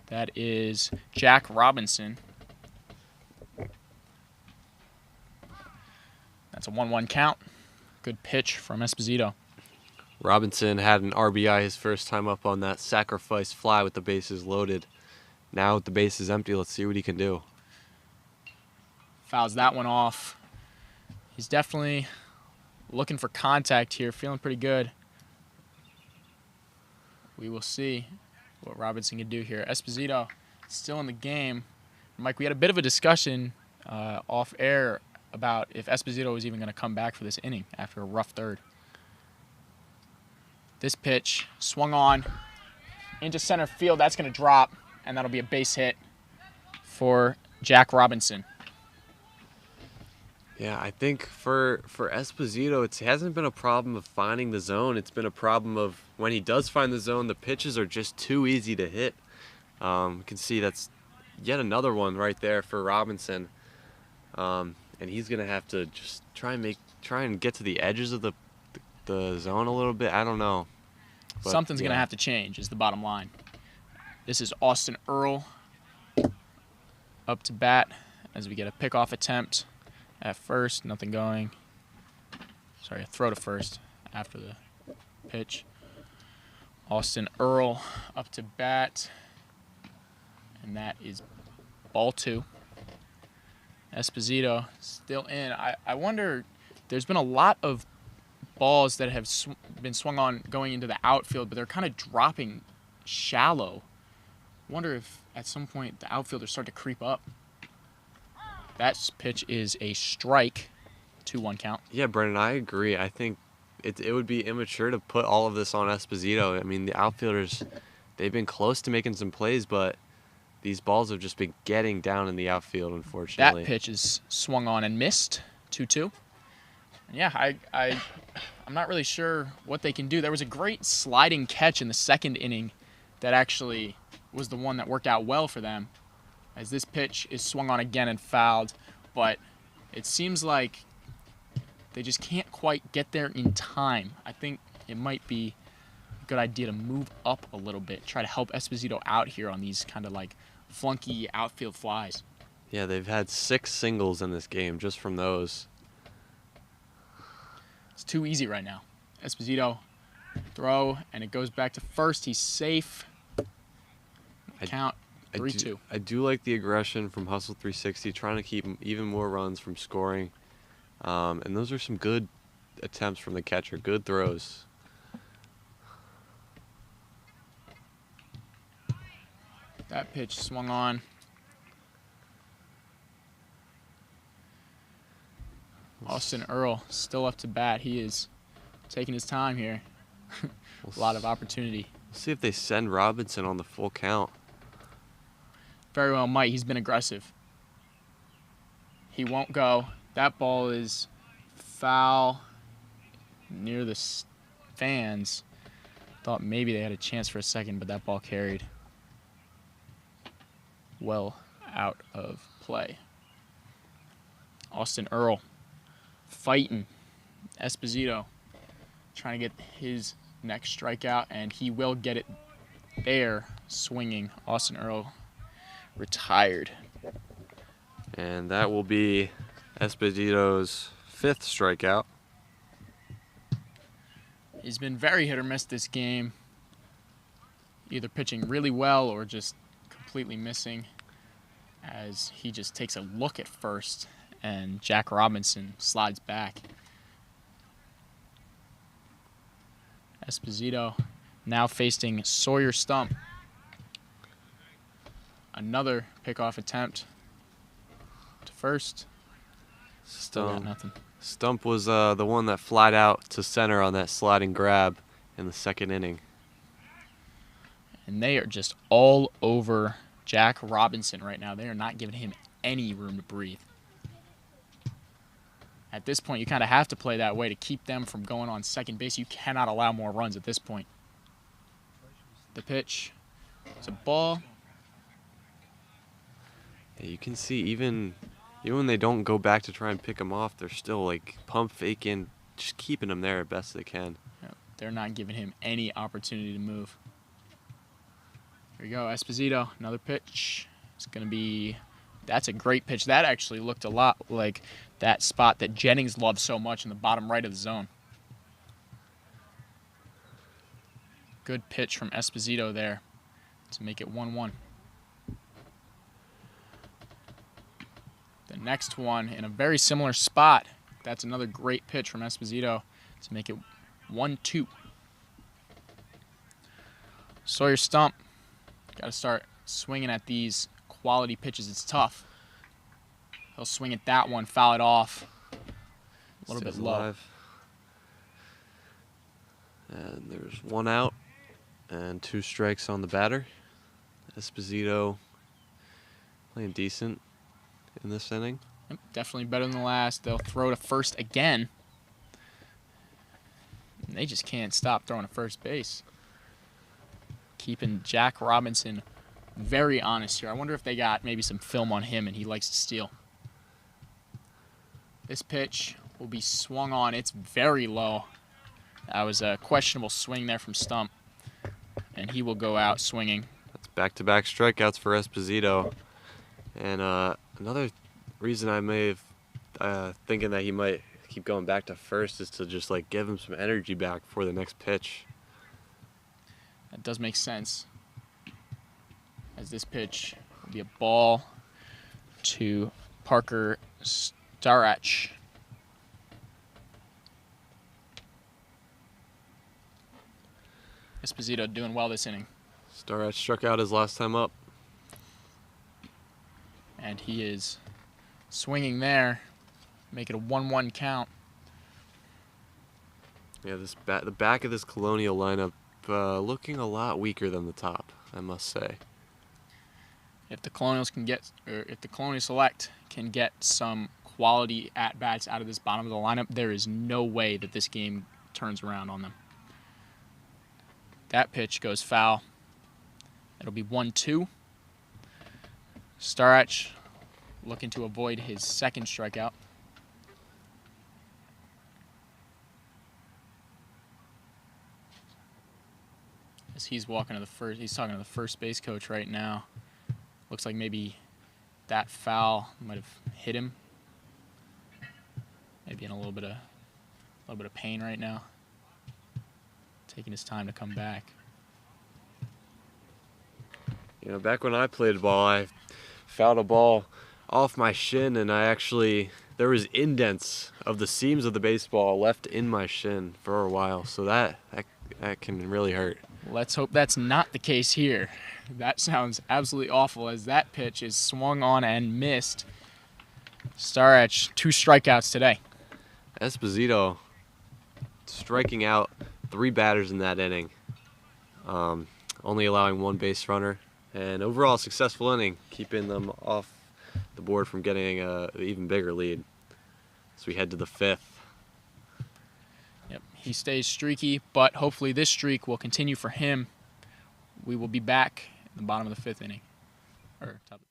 that is Jack Robinson. That's a 1-1 count. Good pitch from Esposito. Robinson had an RBI his first time up on that sacrifice fly with the bases loaded. Now with the bases empty, let's see what he can do. Fouls that one off. He's definitely looking for contact here, feeling pretty good. We will see what Robinson can do here. Esposito still in the game. Mike, we had a bit of a discussion off air about if Esposito was even going to come back for this inning after a rough third. This pitch swung on into center field. That's going to drop, and that'll be a base hit for Jack Robinson. Yeah, I think for Esposito, it hasn't been a problem of finding the zone. It's been a problem of when he does find the zone, the pitches are just too easy to hit. You can see that's yet another one right there for Robinson. And he's gonna have to just try and get to the edges of the zone a little bit. I don't know. But, Something's going to have to change is the bottom line. This is Austin Earl up to bat as we get a pickoff attempt at first. Nothing going. Sorry, a throw to first after the pitch. Austin Earl up to bat. And that is ball 2. Esposito still in. I wonder, there's been a lot of balls that have been swung on going into the outfield, but they're kind of dropping shallow. Wonder if at some point the outfielders start to creep up. That pitch is a strike, 2-1 count. Yeah, Brendan, I agree. I think it would be immature to put all of this on Esposito. I mean, the outfielders, they've been close to making some plays, but these balls have just been getting down in the outfield, unfortunately. That pitch is swung on and missed, 2-2. Yeah, I'm not really sure what they can do. There was a great sliding catch in the second inning that actually was the one that worked out well for them, as this pitch is swung on again and fouled. But it seems like they just can't quite get there in time. I think it might be a good idea to move up a little bit, try to help Esposito out here on these kind of like flunky outfield flies. Yeah, they've had 6 singles in this game just from those. It's too easy right now. Esposito throw, and it goes back to first. He's safe. Count 3-2. I do like the aggression from Hustle 360, trying to keep even more runs from scoring. And those are some good attempts from the catcher, good throws. That pitch swung on. Austin Earl still up to bat. He is taking his time here. A lot of opportunity. We'll see if they send Robinson on the full count. Very well might. He's been aggressive. He won't go. That ball is foul near the fans. Thought maybe they had a chance for a second, but that ball carried well out of play. Austin Earl fighting Esposito, trying to get his next strikeout, and he will get it there, swinging. Austin Earl retired. And that will be Esposito's 5th strikeout. He's been very hit or miss this game, either pitching really well or just completely missing, as he just takes a look at first and Jack Robinson slides back. Esposito now facing Sawyer Stump. Another pickoff attempt to first. Still got nothing. Stump was the one that flied out to center on that sliding grab in the second inning. And they are just all over Jack Robinson right now. They are not giving him any room to breathe. At this point, you kind of have to play that way to keep them from going on second base. You cannot allow more runs at this point. The pitch. It's a ball. Yeah, you can see even when they don't go back to try and pick him off, they're still like pump faking, just keeping him there as best they can. They're not giving him any opportunity to move. Here we go, Esposito, another pitch. It's going to be, that's a great pitch. That actually looked a lot like that spot that Jennings loves so much in the bottom right of the zone. Good pitch from Esposito there to make it 1-1. The next one in a very similar spot. That's another great pitch from Esposito to make it 1-2. Sawyer Stump. Got to start swinging at these quality pitches. It's tough. He'll swing at that one, foul it off. A little bit low. And there's 1 out and 2 strikes on the batter. Esposito playing decent in this inning. Yep, definitely better than the last. They'll throw to first again. And they just can't stop throwing to first base. Keeping Jack Robinson very honest here. I wonder if they got maybe some film on him and he likes to steal. This pitch will be swung on. It's very low. That was a questionable swing there from Stump. And he will go out swinging. That's back-to-back strikeouts for Esposito. And another reason I may have thinking that he might keep going back to first is to just like give him some energy back for the next pitch. That does make sense. As this pitch will be a ball to Parker Starach. Esposito doing well this inning. Starach struck out his last time up. And he is swinging there. Make it a 1-1 count. Yeah, the back of this Colonial lineup looking a lot weaker than the top, I must say. If the Colonials can get, or if the Colonial Select can get some quality at-bats out of this bottom of the lineup, there is no way that this game turns around on them. That pitch goes foul. It'll be 1-2. Starach looking to avoid his second strikeout. As he's walking to the first, he's talking to the first base coach right now. Looks like maybe that foul might have hit him. Maybe in a little bit of pain right now. Taking his time to come back. You know, back when I played ball, I fouled a ball off my shin, and there was indents of the seams of the baseball left in my shin for a while, so that can really hurt. Let's hope that's not the case here. That sounds absolutely awful as that pitch is swung on and missed. Starach, 2 strikeouts today. Esposito striking out 3 batters in that inning, only allowing 1 base runner, and overall successful inning, keeping them off the board from getting an even bigger lead. So we head to the 5th. Yep, he stays streaky, but hopefully this streak will continue for him. We will be back in the bottom of the 5th inning. Or top.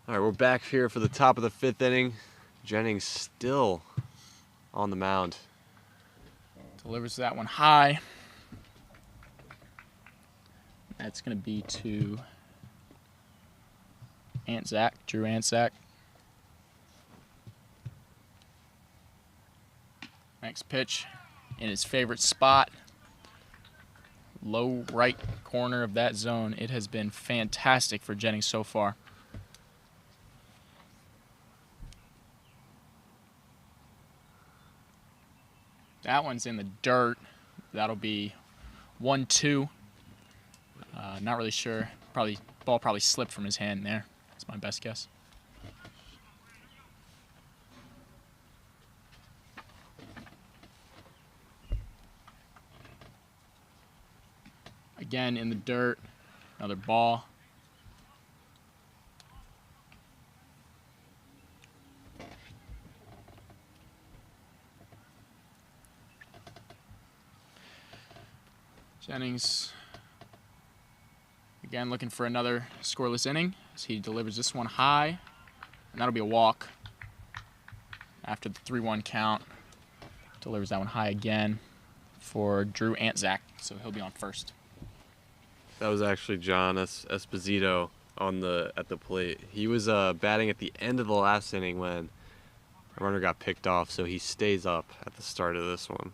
All right, we're back here for the top of the 5th inning. Jennings still on the mound. Delivers that one high. That's going to be to Drew Anczak. Next pitch in his favorite spot. Low right corner of that zone. It has been fantastic for Jennings so far. That one's in the dirt. That'll be 1-2. Not really sure. Ball probably slipped from his hand there. That's my best guess. Again in the dirt. Another ball. Jennings again looking for another scoreless inning as he delivers this one high, and that'll be a walk. After the 3-1 count, delivers that one high again for Drew Antzak, so he'll be on first. That was actually John Esposito at the plate. He was batting at the end of the last inning when a runner got picked off, so he stays up at the start of this one.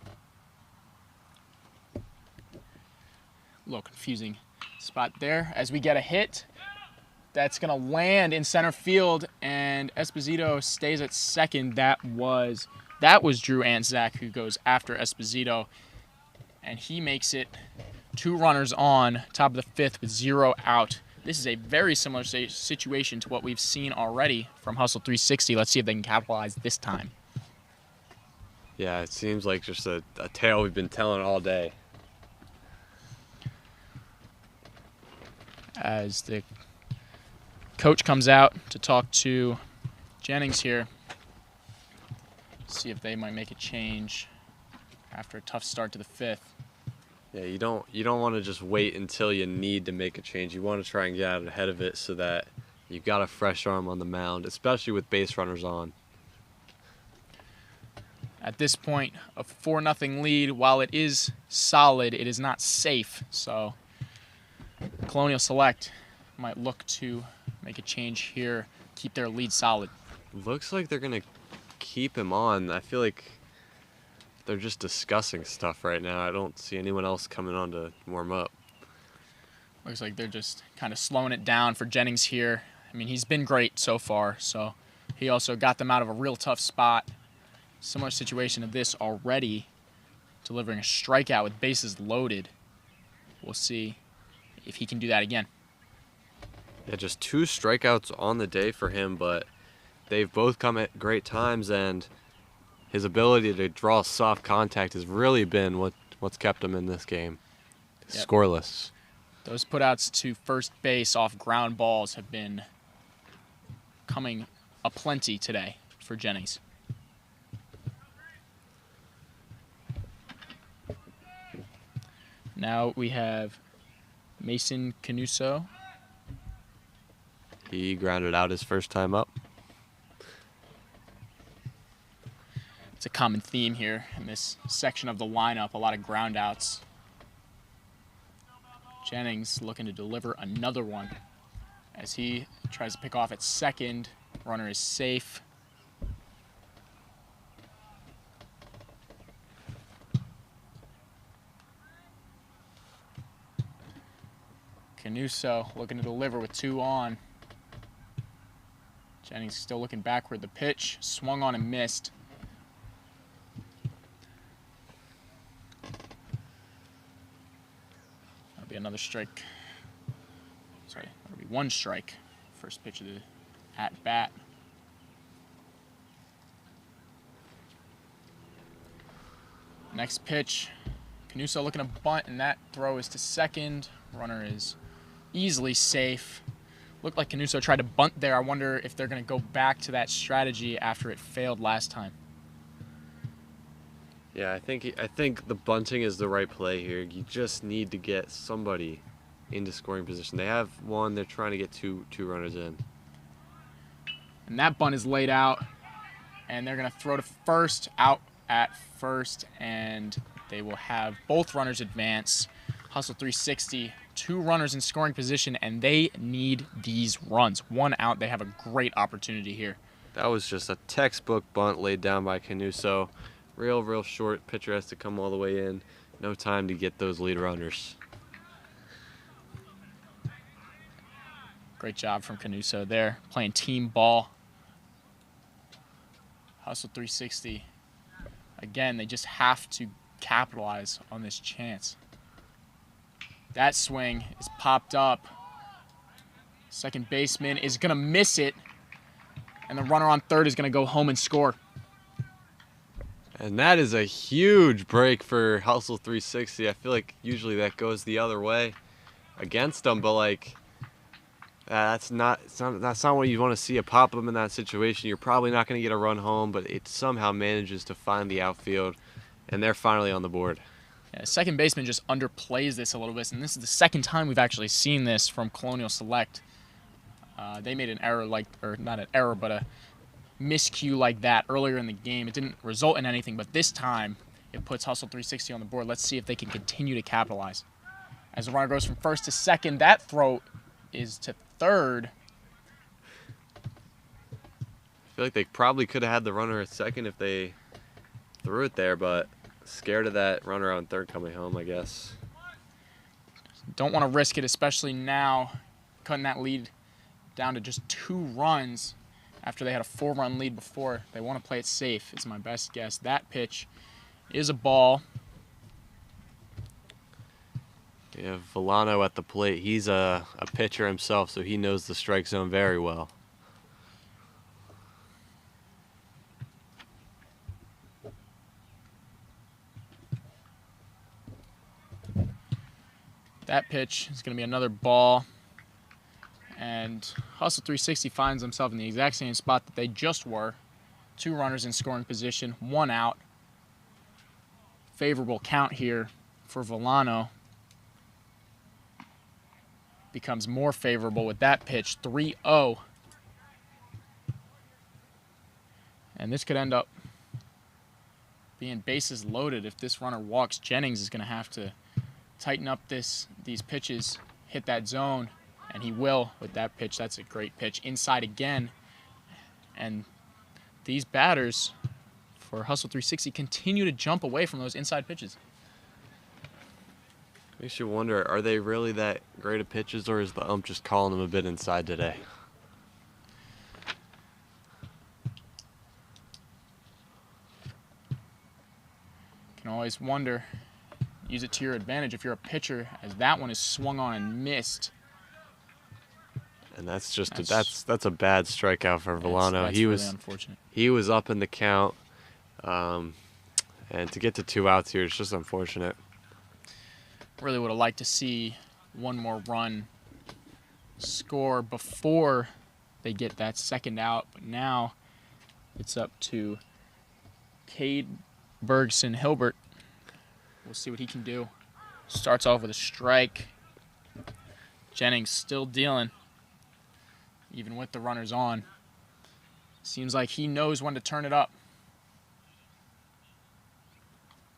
A little confusing spot there as we get a hit. That's going to land in center field, and Esposito stays at second. That was Drew Antzak who goes after Esposito, and he makes it 2 runners on, top of the 5th with 0 out. This is a very similar situation to what we've seen already from Hustle 360. Let's see if they can capitalize this time. Yeah, it seems like just a tale we've been telling all day. As the coach comes out to talk to Jennings here, see if they might make a change after a tough start to the 5th. Yeah, you don't want to just wait until you need to make a change. You want to try and get out ahead of it so that you've got a fresh arm on the mound, especially with base runners on. At this point, a 4-0 lead, while it is solid, it is not safe. So Colonial Select might look to make a change here, keep their lead solid. Looks like they're going to keep him on. I feel like they're just discussing stuff right now. I don't see anyone else coming on to warm up. Looks like they're just kind of slowing it down for Jennings here. I mean, he's been great so far, so he also got them out of a real tough spot. Similar situation to this already, delivering a strikeout with bases loaded. We'll see if he can do that again. Yeah, just 2 strikeouts on the day for him, but they've both come at great times, and his ability to draw soft contact has really been what's kept him in this game. Yep. Scoreless. Those putouts to first base off ground balls have been coming aplenty today for Jennings. Now we have Mason Canuso. He grounded out his first time up. It's a common theme here in this section of the lineup, a lot of ground outs. Jennings looking to deliver another one as he tries to pick off at second. Runner is safe. Canuso looking to deliver with 2 on. Jennings still looking backward. The pitch swung on and missed. That'll be another strike. Sorry, that'll be 1 strike. First pitch of the at bat. Next pitch, Canuso looking to bunt, and that throw is to second. Runner is easily safe. Looked like Canuso tried to bunt there. I wonder if they're going to go back to that strategy after it failed last time. Yeah, I think the bunting is the right play here. You just need to get somebody into scoring position. They have one. They're trying to get two runners in. And that bunt is laid out, and they're going to throw to first, out at first, and they will have both runners advance. Hustle 360, 2 runners in scoring position, and they need these runs. 1 out, they have a great opportunity here. That was just a textbook bunt laid down by Canuso. Real short. Pitcher has to come all the way in. No time to get those lead runners. Great job from Canuso there, playing team ball. Hustle 360 Again, they just have to capitalize on this chance. That swing is popped up. Second baseman is going to miss it, and the runner on third is going to go home and score. And that is a huge break for Hustle 360. I feel like usually that goes the other way against them, but like that's not what you want to see. A pop them in that situation. You're probably not going to get a run home, but it somehow manages to find the outfield, and they're finally on the board. Yeah, second baseman just underplays this a little bit, and this is the second time we've actually seen this from Colonial Select. They made an error or not an error, but a miscue like that earlier in the game. It didn't result in anything, but this time it puts Hustle 360 on the board. Let's see if they can continue to capitalize. As the runner goes from first to second, that throw is to third. I feel like they probably could have had the runner at second if they threw it there, but scared of that runner on third coming home, I guess. Don't want to risk it, especially now, cutting that lead down to just 2 runs after they had a 4-run lead before. They want to play it safe, is my best guess. That pitch is a ball. You have Villano at the plate. He's a pitcher himself, so he knows the strike zone very well. That pitch is going to be another ball. And Hustle 360 finds himself in the exact same spot that they just were. 2 runners in scoring position, 1 out. Favorable count here for Villano. Becomes more favorable with that pitch, 3-0. And this could end up being bases loaded. If this runner walks, Jennings is going to have to tighten up these pitches, hit that zone, and he will with that pitch. That's a great pitch. Inside again. And these batters for Hustle 360 continue to jump away from those inside pitches. Makes you wonder, are they really that great of pitches, or is the ump just calling them a bit inside today? Can always wonder. Use it to your advantage if you're a pitcher, as that one is swung on and missed. And that's just that's a bad strikeout for Villano. That's He really was unfortunate. He was up in the count, and to get to 2 outs here is just unfortunate. Really would have liked to see one more run score before they get that second out, but now it's up to Cade Bergson Hilbert. We'll see what he can do. Starts off with a strike. Jennings still dealing, even with the runners on. Seems like he knows when to turn it up.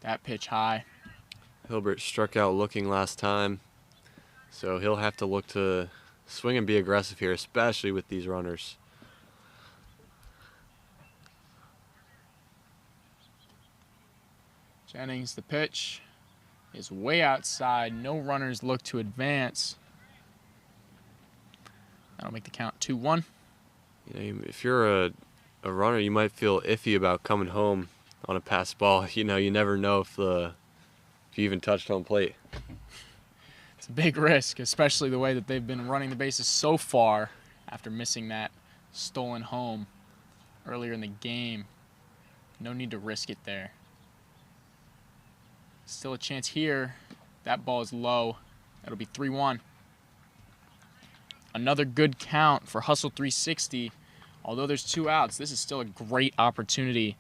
That pitch high. Hilbert struck out looking last time, so he'll have to look to swing and be aggressive here, especially with these runners. Jennings, the pitch is way outside. No runners look to advance. That'll make the count 2-1. You know, if you're a runner, you might feel iffy about coming home on a pass ball. You know, you never know if you even touched home plate. It's a big risk, especially the way that they've been running the bases so far after missing that stolen home earlier in the game. No need to risk it there. Still a chance here. That ball is low. That'll be 3-1. Another good count for Hustle 360. Although there's 2 outs, this is still a great opportunity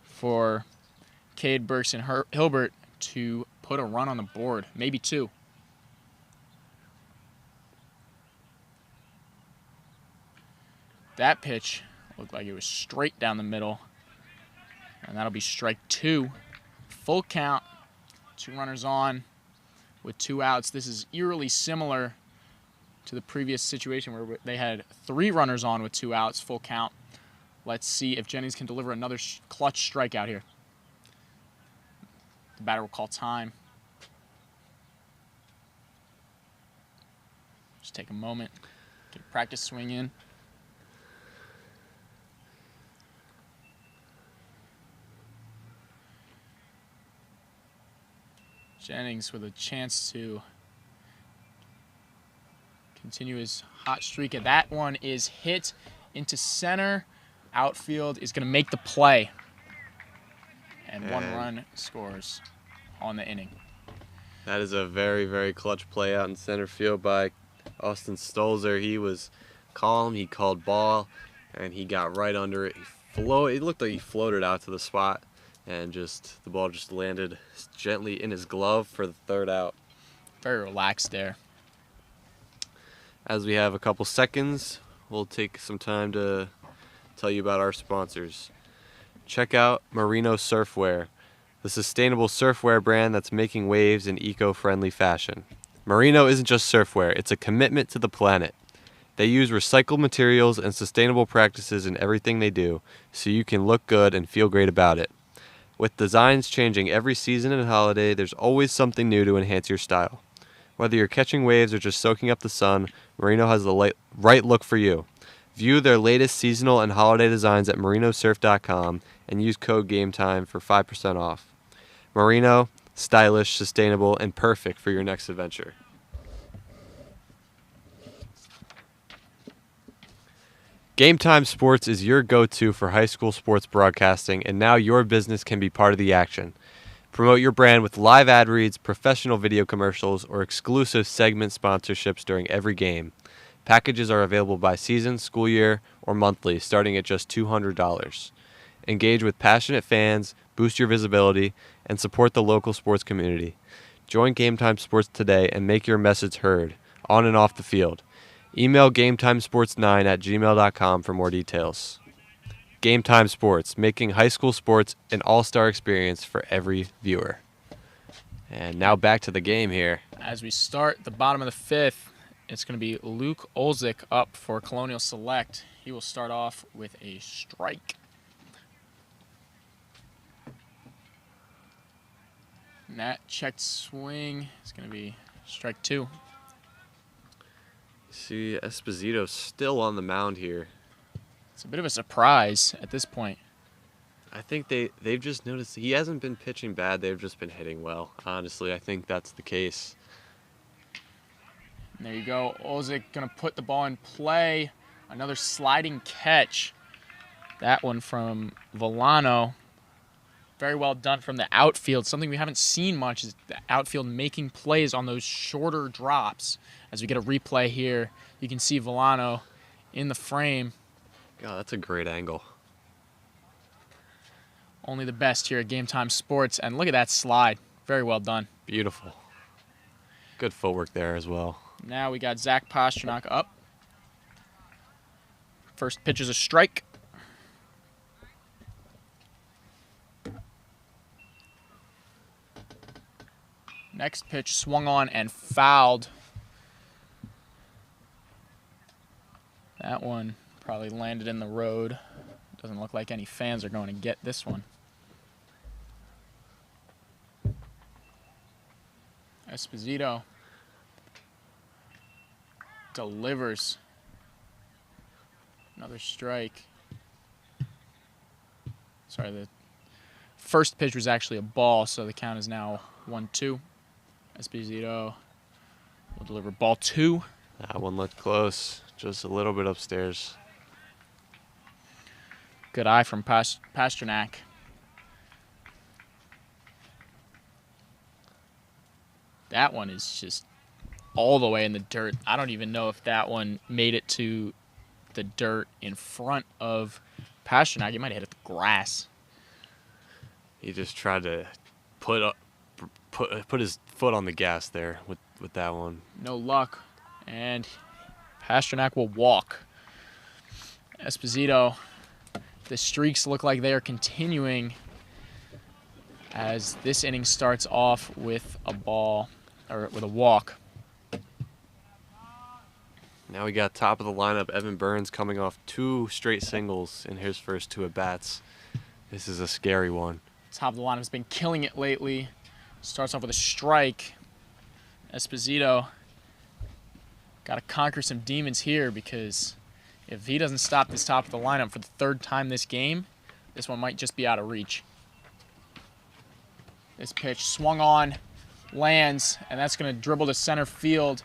for Cade Bergson Hilbert to put a run on the board, maybe 2. That pitch looked like it was straight down the middle, and that'll be strike 2. Full count. 2 runners on with 2 outs. This is eerily similar to the previous situation where they had 3 runners on with 2 outs, full count. Let's see if Jennings can deliver another clutch strikeout here. The batter will call time. Just take a moment, get a practice swing in. Jennings with a chance to continue his hot streak. And that one is hit into center. Outfield is going to make the play. And 1 run scores on the inning. That is a very, very clutch play out in center field by Austin Stolzer. He was calm, he called ball, and he got right under it. It looked like he floated out to the spot, and the ball just landed gently in his glove for the 3rd out. Very relaxed there. As we have a couple seconds, we'll take some time to tell you about our sponsors. Check out Merino Surfwear, the sustainable surfwear brand that's making waves in eco-friendly fashion. Merino isn't just surfwear, it's a commitment to the planet. They use recycled materials and sustainable practices in everything they do, so you can look good and feel great about it. With designs changing every season and holiday, there's always something new to enhance your style. Whether you're catching waves or just soaking up the sun, Merino has the right look for you. View their latest seasonal and holiday designs at merinosurf.com and use code GAMETIME for 5% off. Merino, stylish, sustainable, and perfect for your next adventure. Game Time Sports is your go-to for high school sports broadcasting, and now your business can be part of the action. Promote your brand with live ad reads, professional video commercials, or exclusive segment sponsorships during every game. Packages are available by season, school year, or monthly, starting at just $200. Engage with passionate fans, boost your visibility, and support the local sports community. Join Game Time Sports today and make your message heard, on and off the field. Email GameTimeSports9@gmail.com for more details. Game Time Sports, making high school sports an all-star experience for every viewer. And now back to the game here. As we start the bottom of the 5th, it's going to be Luke Olzik up for Colonial Select. He will start off with a strike. And that checked swing is going to be strike 2. See, Esposito still on the mound here. It's a bit of a surprise at this point. I think they've just noticed he hasn't been pitching bad. They've just been hitting well. Honestly, I think that's the case. And there you go. Olzik going to put the ball in play. Another sliding catch. That one from Villano. Very well done from the outfield. Something we haven't seen much is the outfield making plays on those shorter drops. As we get a replay here, you can see Villano in the frame. God, that's a great angle. Only the best here at Game Time Sports. And look at that slide. Very well done. Beautiful. Good footwork there as well. Now we got Zach Pasternak up. First pitch is a strike. Next pitch swung on and fouled. That one probably landed in the road. Doesn't look like any fans are going to get this one. Esposito delivers. Another strike. Sorry, the first pitch was actually a ball, so the count is now 1-2. Esposito will deliver ball 2. That one looked close, just a little bit upstairs. Good eye from Pasternak. That one is just all the way in the dirt. I don't even know if that one made it to the dirt in front of Pasternak. He might have hit the grass. He just tried to put his foot on the gas there with that one. No luck. And Pasternak will walk. Esposito, the streaks look like they are continuing as this inning starts off with a ball, or with a walk. Now we got top of the lineup, Evan Burns coming off 2 straight singles in his first 2 at-bats. This is a scary one. Top of the lineup has been killing it lately. Starts off with a strike. Esposito got to conquer some demons here, because if he doesn't stop this top of the lineup for the 3rd time this game, this one might just be out of reach. This pitch swung on, lands, and that's going to dribble to center field.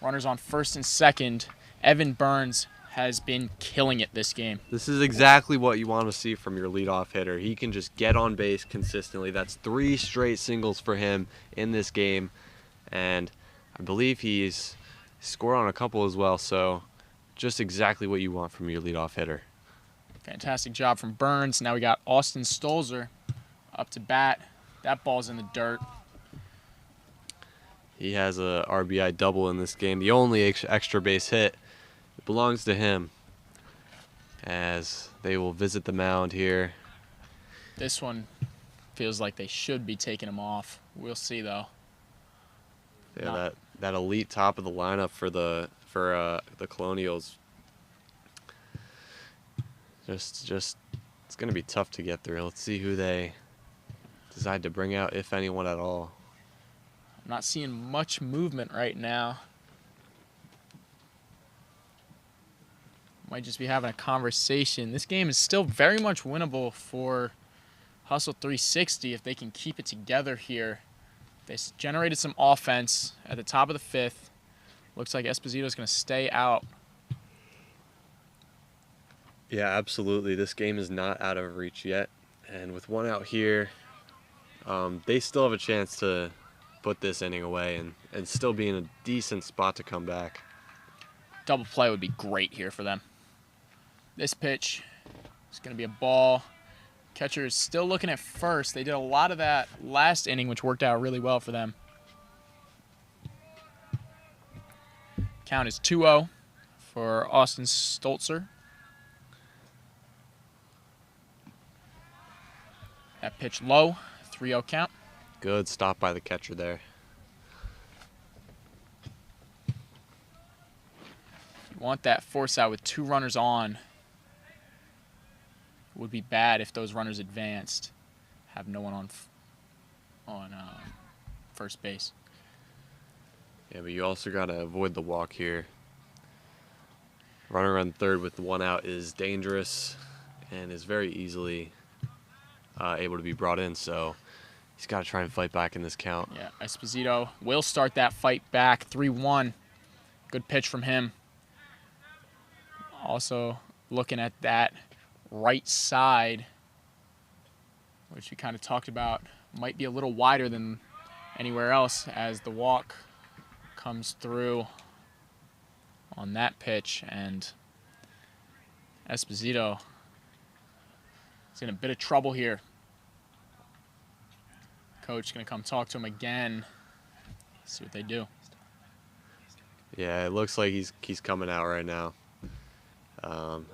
Runners on first and second. Evan Burns has been killing it this game. This is exactly what you want to see from your leadoff hitter. He can just get on base consistently. That's 3 straight singles for him in this game, and I believe he's scored on a couple as well, so just exactly what you want from your leadoff hitter. Fantastic job from Burns. Now we got Austin Stolzer up to bat. That ball's in the dirt. He has a RBI double in this game. The only extra base hit belongs to him, as they will visit the mound here. This one feels like they should be taking him off. We'll see, though. Yeah, that elite top of the lineup for the Colonials. Just it's gonna be tough to get through. Let's see who they decide to bring out, if anyone at all. I'm not seeing much movement right now. Might just be having a conversation. This game is still very much winnable for Hustle 360 if they can keep it together here. They generated some offense at the top of the 5th. Looks like Esposito's going to stay out. Yeah, absolutely. This game is not out of reach yet. And with 1 out here, they still have a chance to put this inning away and still be in a decent spot to come back. Double play would be great here for them. This pitch is going to be a ball. Catcher is still looking at first. They did a lot of that last inning, which worked out really well for them. Count is 2-0 for Austin Stolzer. That pitch low, 3-0 count. Good stop by the catcher there. You want that force out with 2 runners on. It would be bad if those runners advanced. Have no one on first base. Yeah, but you also got to avoid the walk here. Runner on third with 1 out is dangerous and is very easily able to be brought in, so he's got to try and fight back in this count. Yeah, Esposito will start that fight back. 3-1. Good pitch from him. Also looking at that right side, which we kind of talked about, might be a little wider than anywhere else as the walk comes through on that pitch, and Esposito is in a bit of trouble here. Coach going to come talk to him again. See what they do. Yeah, it looks like he's coming out right now.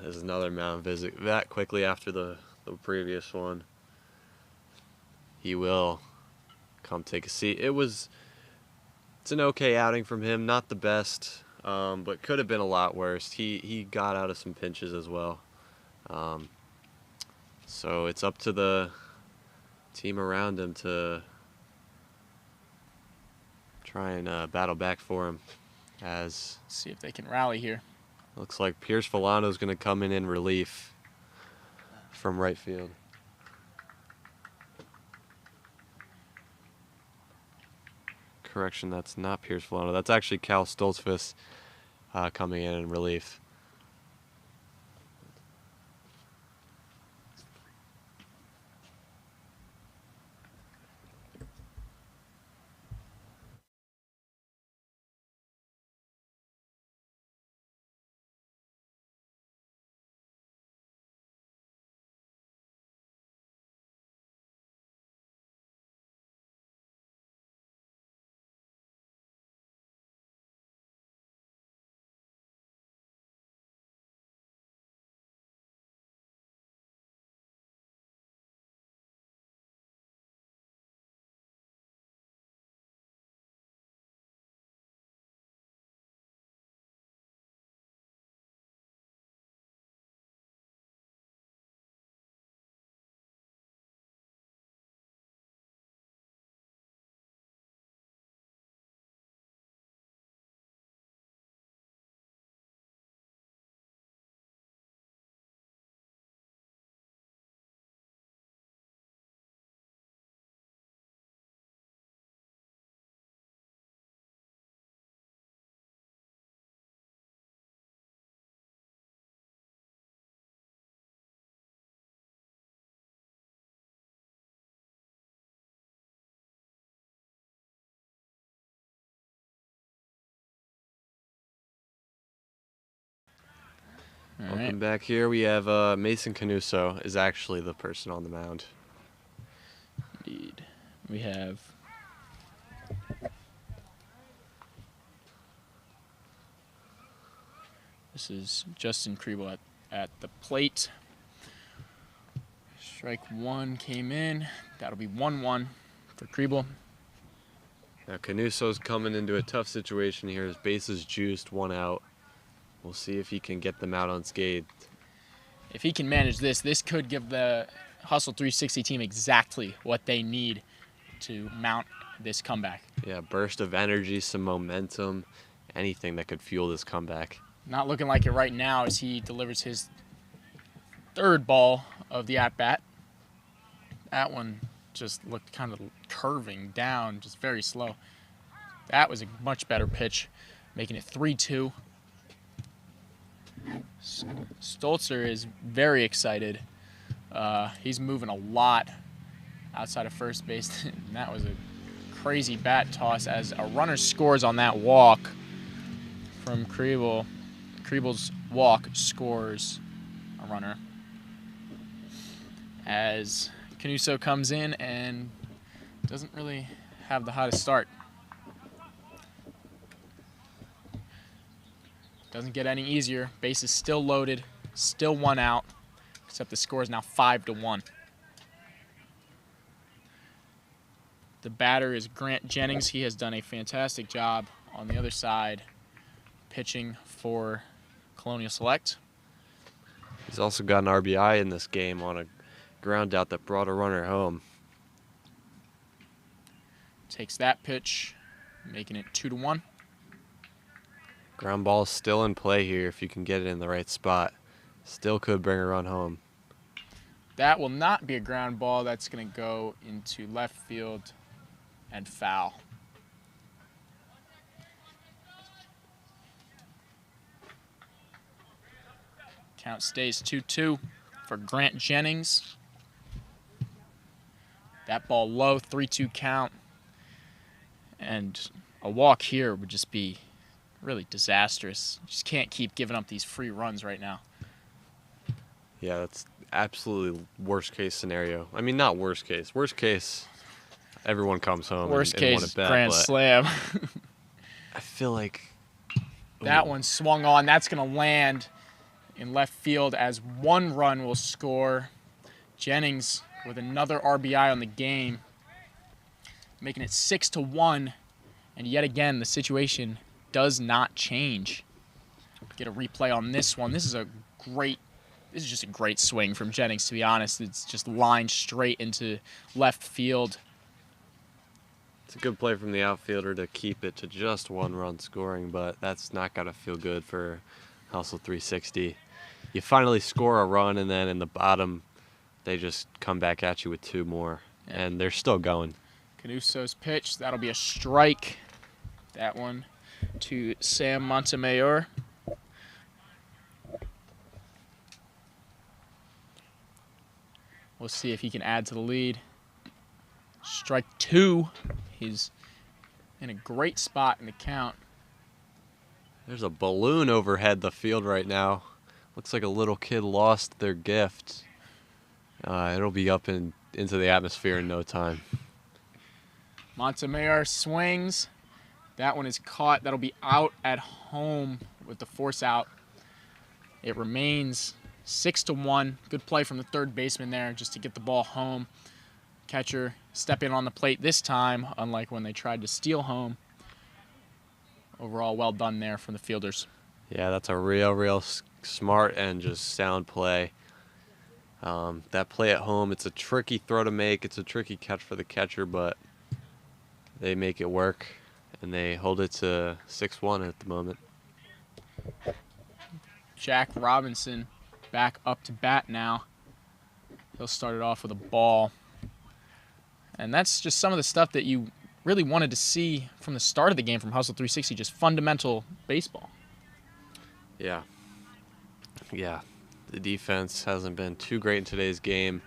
There's another mound visit that quickly after the previous one. He will come take a seat. It's an okay outing from him, not the best, but could have been a lot worse. He got out of some pinches as well. So it's up to the team around him to try and battle back for him. As See if they can rally here. looks like Pierce Villano's going to come in relief from right field. Correction, that's not Pierce Villano. That's actually Cal Stoltzfus coming in relief. All right. Welcome back here. We have Mason Canuso is actually the person on the mound. Indeed. We have this is Justin Kriebel at the plate. Strike one came in. That'll be 1-1 for Kriebel. Now Canuso's coming into a tough situation here. His base is juiced, 1 out. We'll see if he can get them out unscathed. If he can manage this, this could give the Hustle 360 team exactly what they need to mount this comeback. Yeah, burst of energy, some momentum, anything that could fuel this comeback. Not looking like it right now as he delivers his third ball of the at-bat. That one just looked kind of curving down, just very slow. That was a much better pitch, making it 3-2. Stolzer is very excited. He's moving a lot outside of first base. And that was a crazy bat toss as a runner scores on that walk from Kriebel. Kriebel's walk scores a runner as Canuso comes in and doesn't really have the hottest start. Doesn't get any easier. Base is still loaded, still 1 out, except the score is now 5-1. The batter is Grant Jennings. He has done a fantastic job on the other side, pitching for Colonial Select. He's also got an RBI in this game on a ground out that brought a runner home. Takes that pitch, making it 2-1. Ground ball is still in play here if you can get it in the right spot. Still could bring a run home. That will not be a ground ball. That's going to go into left field and foul. Count stays 2-2 for Grant Jennings. That ball low, 3-2 count. And a walk here would just be really disastrous. You just can't keep giving up these free runs right now. Yeah, that's absolutely worst case scenario. I mean, not worst case. Worst case, everyone comes home Worst and case, won at bat, grand but slam. I feel like That one swung on. That's going to land in left field as 1 run will score. Jennings with another RBI on the game, making it 6-1. And yet again, the situation does not change. Get a replay on this one. This is just a great swing from Jennings, to be honest. It's just lined straight into left field. it's a good play from the outfielder to keep it to just 1 run scoring, but that's not got to feel good for Hustle 360. You finally score a run, and then in the bottom, they just come back at you with 2 more, and they're still going. Canuso's pitch, that'll be a strike. That one to Sam Montemayor. We'll see if he can add to the lead. Strike 2. He's in a great spot in the count. There's a balloon overhead the field right now. Looks like a little kid lost their gift. It'll be up into the atmosphere in no time. Montemayor swings. That one is caught. That'll be out at home with the force out. It remains 6-1. Good play from the third baseman there just to get the ball home. Catcher stepping on the plate this time, unlike when they tried to steal home. Overall, well done there from the fielders. Yeah, that's a real smart and just sound play. That play at home, it's a tricky throw to make. It's a tricky catch for the catcher, but they make it work, and they hold it to 6-1 at the moment. Jack Robinson back up to bat now. He'll start it off with a ball. And that's just some of the stuff that you really wanted to see from the start of the game from Hustle 360, just fundamental baseball. Yeah. The defense hasn't been too great in today's game.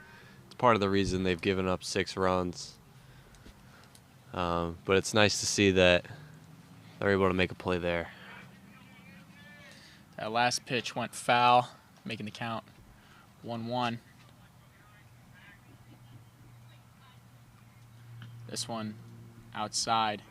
It's part of the reason they've given up 6 runs. But it's nice to see that they're able to make a play there. That last pitch went foul. making the count 1-1. This one outside.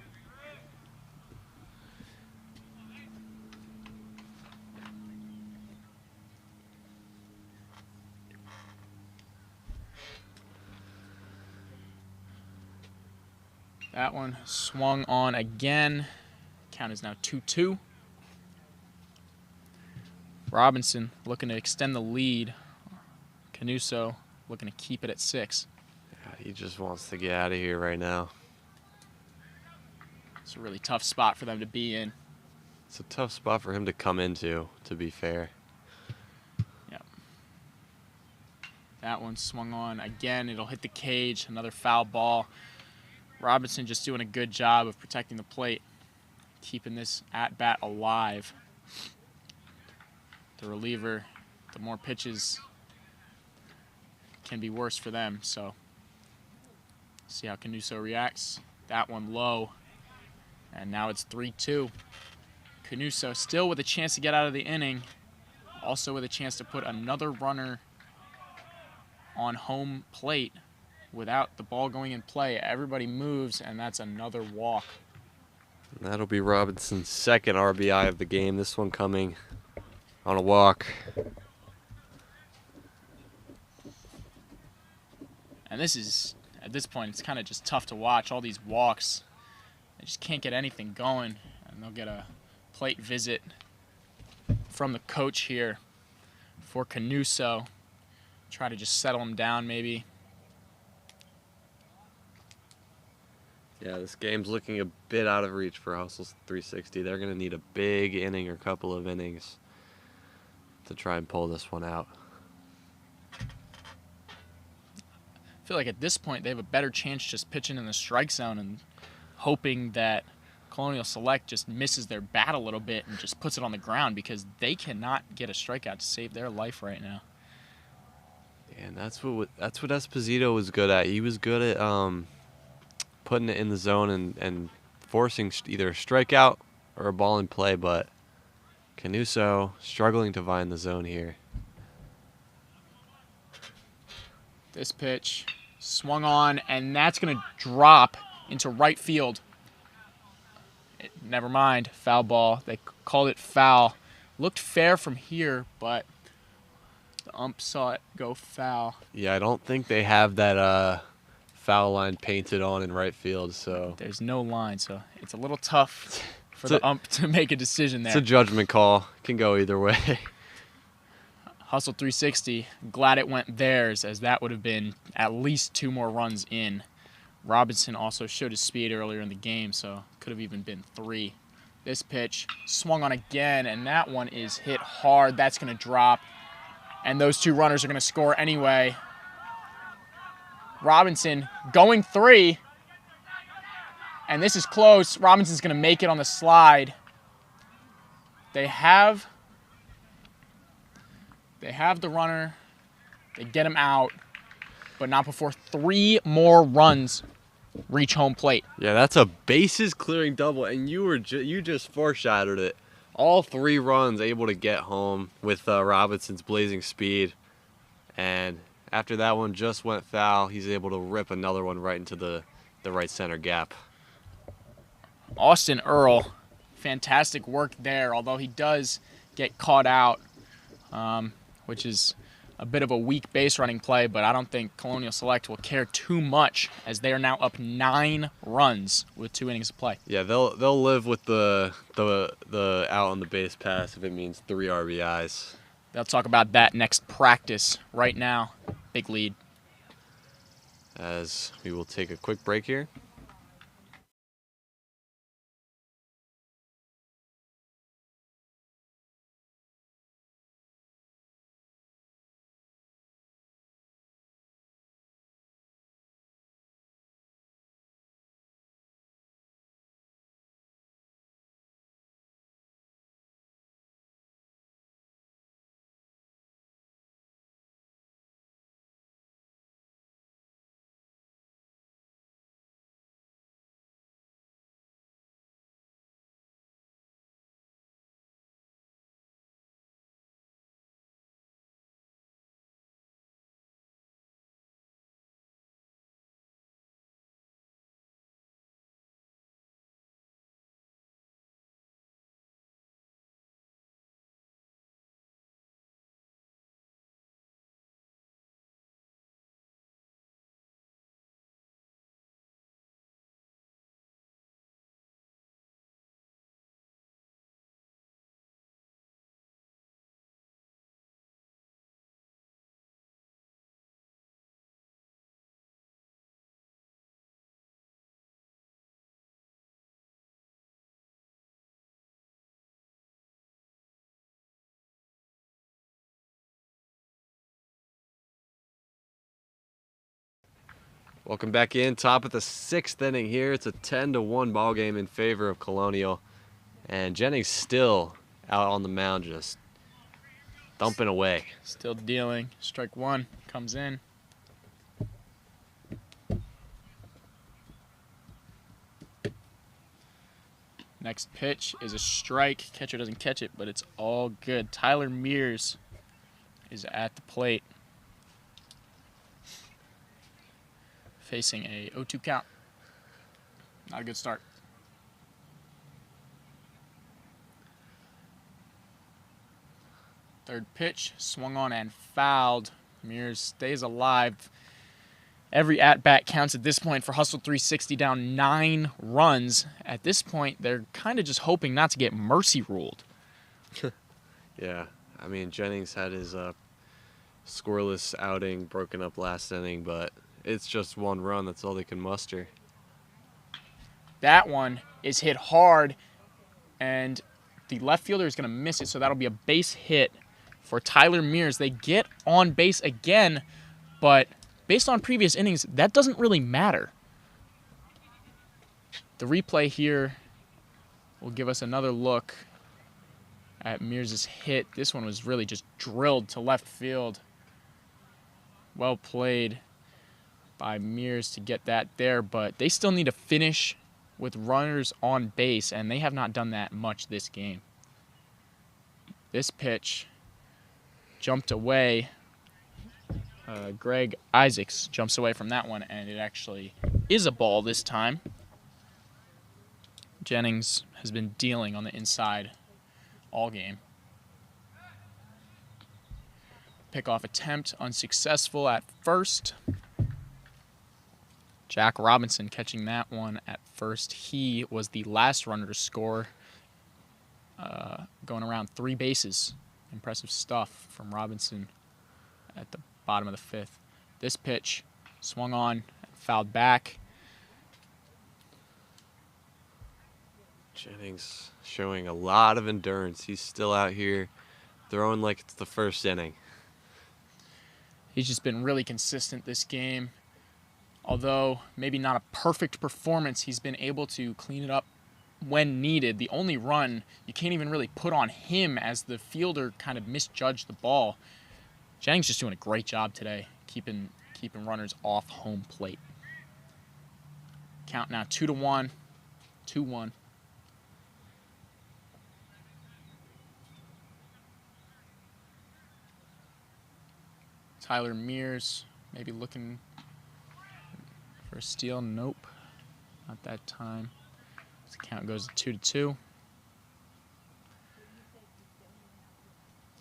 That one swung on again. Count is now 2-2. Robinson looking to extend the lead. Canuso looking to keep it at 6. Yeah, he just wants to get out of here right now. It's a really tough spot for them to be in. It's a tough spot for him to come into, to be fair. Yep. That one swung on again. It'll hit the cage. Another foul ball. Robinson just doing a good job of protecting the plate, keeping this at-bat alive. The reliever, the more pitches can be worse for them. So see how Canuso reacts. That one low. And now it's 3-2. Canuso still with a chance to get out of the inning. Also with a chance to put another runner on home plate without the ball going in play. Everybody moves, and that's another walk. And that'll be Robinson's second RBI of the game. This one coming on a walk. And this is, at this point, it's kind of just tough to watch. All these walks, they just can't get anything going. And they'll get a plate visit from the coach here for Canuso. Try to just settle him down maybe. Yeah, this game's looking a bit out of reach for Hustle 360. They're going to need a big inning or couple of innings to try and pull this one out. I feel like at this point they have a better chance just pitching in the strike zone and hoping that Colonial Select just misses their bat a little bit and just puts it on the ground, because they cannot get a strikeout to save their life right now. And that's what Esposito was good at. He was good at putting it in the zone and forcing either a strikeout or a ball in play, but Canuso struggling to find the zone here. This pitch swung on, and that's going to drop into right field. Never mind, foul ball. They called it foul. Looked fair from here, but the ump saw it go foul. Yeah, I don't think they have that foul line painted on in right field, so There's no line, so it's a little tough for the ump to make a decision there. it's a judgment call. Can go either way. Hustle 360, glad it went theirs, as that would have been at least 2 more runs in. Robinson also showed his speed earlier in the game, so could have even been 3. This pitch swung on again, and that one is hit hard. That's going to drop, and those 2 runners are going to score anyway. Robinson going 3, and this is close. Robinson's going to make it on the slide. They have the runner. They get him out, but not before 3 more runs reach home plate. Yeah, that's a bases clearing double, and you just foreshadowed it. All 3 runs able to get home with Robinson's blazing speed, and after that one just went foul, he's able to rip another one right into the right center gap. Austin Earl, fantastic work there, although he does get caught out, which is a bit of a weak base running play, but I don't think Colonial Select will care too much, as they are now up 9 runs with 2 innings of play. Yeah, they'll live with the out on the base pass if it means 3 RBIs. They'll talk about that next practice. Right now, big lead. As we will take a quick break here. Welcome back in. Top of the 6th inning here. It's a 10-1 ball game in favor of Colonial. And Jennings still out on the mound just thumping away. Still dealing. Strike one comes in. Next pitch is a strike. Catcher doesn't catch it, but it's all good. Tyler Mears is at the plate, facing a 0-2 count. Not a good start. Third pitch, swung on and fouled. Mears stays alive. Every at-bat counts at this point for Hustle 360, down 9 runs. At this point, they're kind of just hoping not to get mercy ruled. Yeah, I mean, Jennings had his scoreless outing broken up last inning, but it's just 1 run. That's all they can muster. That one is hit hard, and the left fielder is going to miss it, so that'll be a base hit for Tyler Mears. They get on base again, but based on previous innings, that doesn't really matter. The replay here will give us another look at Mears' hit. This one was really just drilled to left field. Well played by Mears to get that there, but they still need to finish with runners on base, and they have not done that much this game. This pitch jumped away. Greg Isaacs jumps away from that one, and it actually is a ball this time. Jennings has been dealing on the inside all game. Pickoff attempt unsuccessful at first. Jack Robinson catching that one at first. He was the last runner to score, going around 3 bases. Impressive stuff from Robinson at the bottom of the 5th. This pitch swung on, fouled back. Jennings showing a lot of endurance. He's still out here throwing like it's the first inning. He's just been really consistent this game. Although maybe not a perfect performance, he's been able to clean it up when needed. The only run you can't even really put on him, as the fielder kind of misjudged the ball. Jennings just doing a great job today, keeping runners off home plate. Count now 2-1, 2-1. Tyler Mears maybe looking for a steal. Nope, not that time. The count goes to 2-2.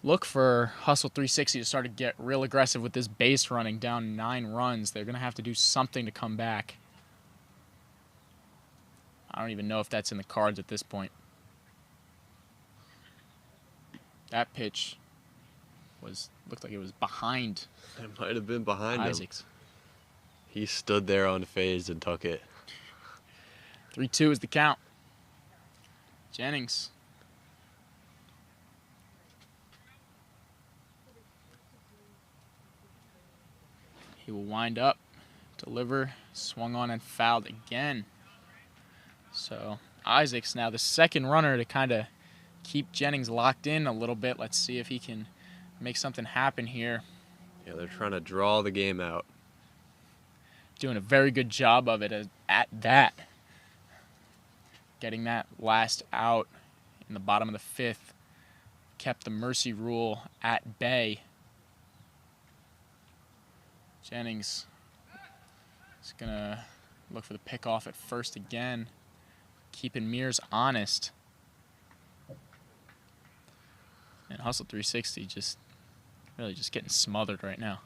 Look for Hustle 360 to start to get real aggressive with this base running, down 9 runs. They're going to have to do something to come back. I don't even know if that's in the cards at this point. That pitch looked like it was behind. It might have been behind Isaacs. him. He stood there unfazed and took it. 3-2 is the count. Jennings. He will wind up, deliver, swung on and fouled again. So Isaacs now the second runner to kind of keep Jennings locked in a little bit. Let's see if he can make something happen here. Yeah, they're trying to draw the game out. Doing a very good job of it at that. Getting that last out in the bottom of the 5th. Kept the mercy rule at bay. Jennings is going to look for the pickoff at first again. Keeping Mears honest. And Hustle 360 really just getting smothered right now.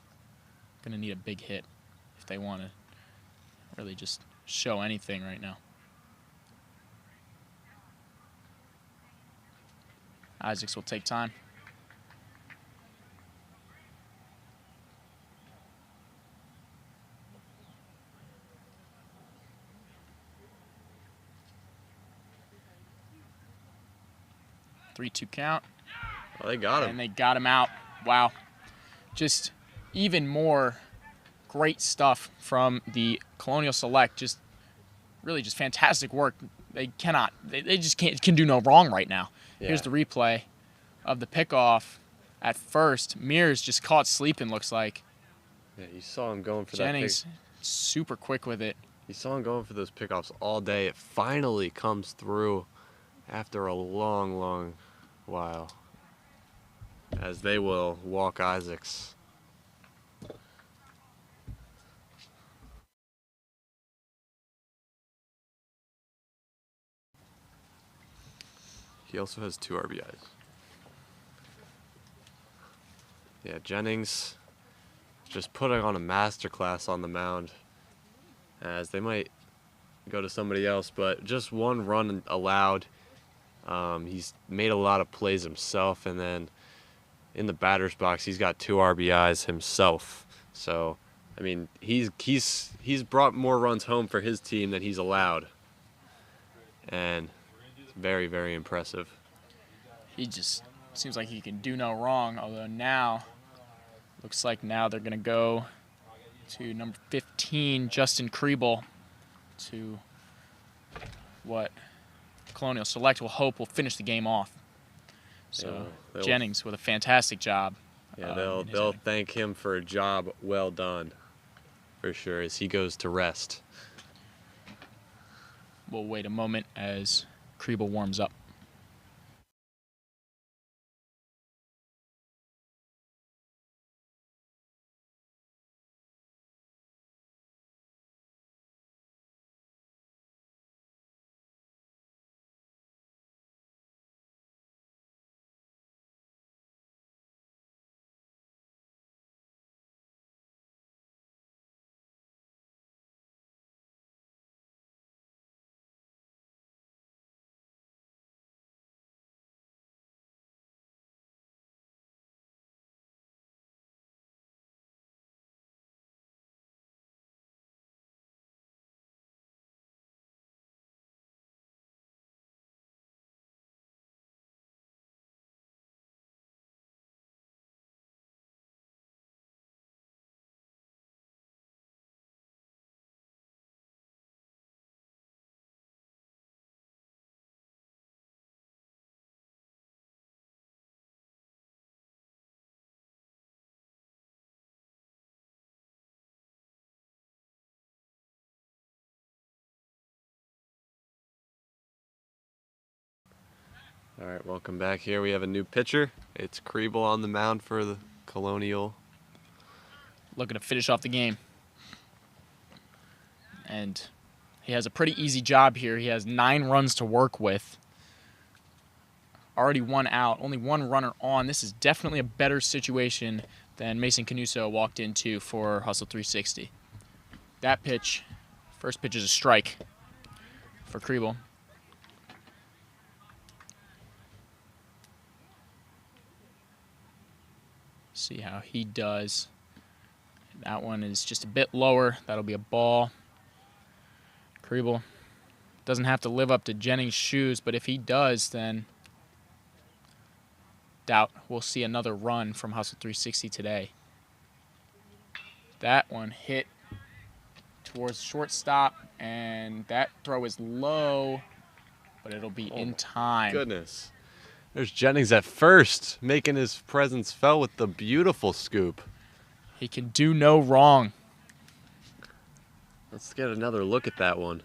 Going to need a big hit if they want to really just show anything right now. Isaacs will take time. Three-two count. Well, they got him. And they got him out. Wow. Just even more great stuff from the Colonial Select. Just really just fantastic work. They just can do no wrong right now. Yeah. Here's the replay of the pickoff at first. Mears just caught sleeping, looks like. Yeah, you saw him going for Jennings that pick. super quick with it. You saw him going for those pickoffs all day. It finally comes through after a long, long while, as they will walk Isaacs. He also has 2 RBIs. Yeah, Jennings just putting on a masterclass on the mound, as they might go to somebody else, but just 1 run allowed. He's made a lot of plays himself, and then in the batter's box, he's got 2 RBIs himself. So, I mean, he's brought more runs home for his team than he's allowed, and it's very, very impressive. He just seems like he can do no wrong. Although now, looks like now they're gonna go to number 15, Justin Kriebel, to what Colonial Select will hope will finish the game off. So Yeah, Jennings with a fantastic job. Yeah, they'll thank him for a job well done, for sure, as he goes to rest. We'll wait a moment as Kriebel warms up. All right, welcome back. Here we have a new pitcher. It's Kriebel on the mound for the Colonial. Looking to finish off the game. And he has a pretty easy job here. He has 9 runs to work with. Already 1 out, only 1 runner on. This is definitely a better situation than Mason Canuso walked into for Hustle 360. That pitch, first pitch is a strike for Kriebel. See how he does. That one is just a bit lower. That'll be a ball. Kriebel doesn't have to live up to Jennings' shoes, but if he does, then doubt we'll see another run from Hustle 360 today. That one hit towards shortstop, and that throw is low, but it'll be in time. Goodness. There's Jennings at first, making his presence felt with the beautiful scoop. He can do no wrong. Let's get another look at that one.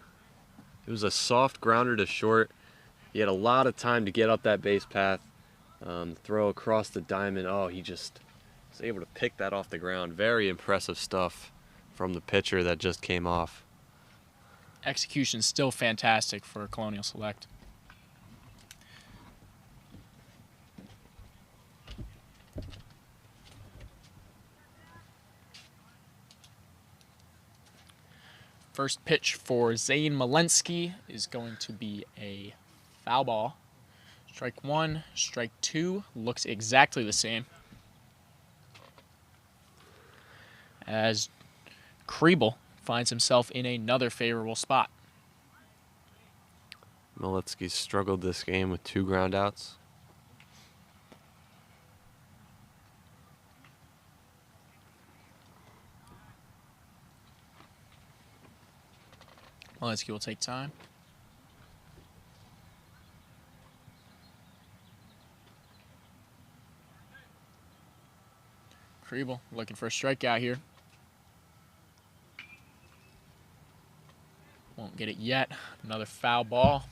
It was a soft grounder to short. He had a lot of time to get up that base path. Throw across the diamond. Oh, he just was able to pick that off the ground. Very impressive stuff from the pitcher that just came off. Execution still fantastic for Colonial Select. First pitch for Zane Malensky is going to be a foul ball. Strike 1, strike 2 looks exactly the same. As Kriebel finds himself in another favorable spot. Maletsky struggled this game with 2 groundouts. Walensky will take time. Kriebel looking for a strikeout here. Won't get it yet. Another foul ball.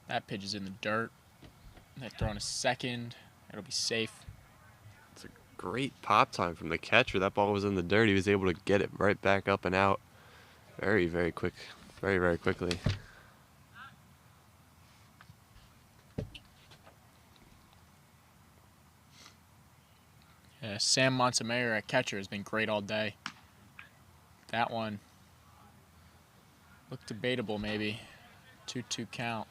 That pitch is in the dirt. They're throwing a second. It'll be safe. It's a great pop time from the catcher. That ball was in the dirt. He was able to get it right back up and out very, very quick. Very, very quickly. Yeah, Sam Montemayor at catcher has been great all day. That one looked debatable maybe. 2-2 count.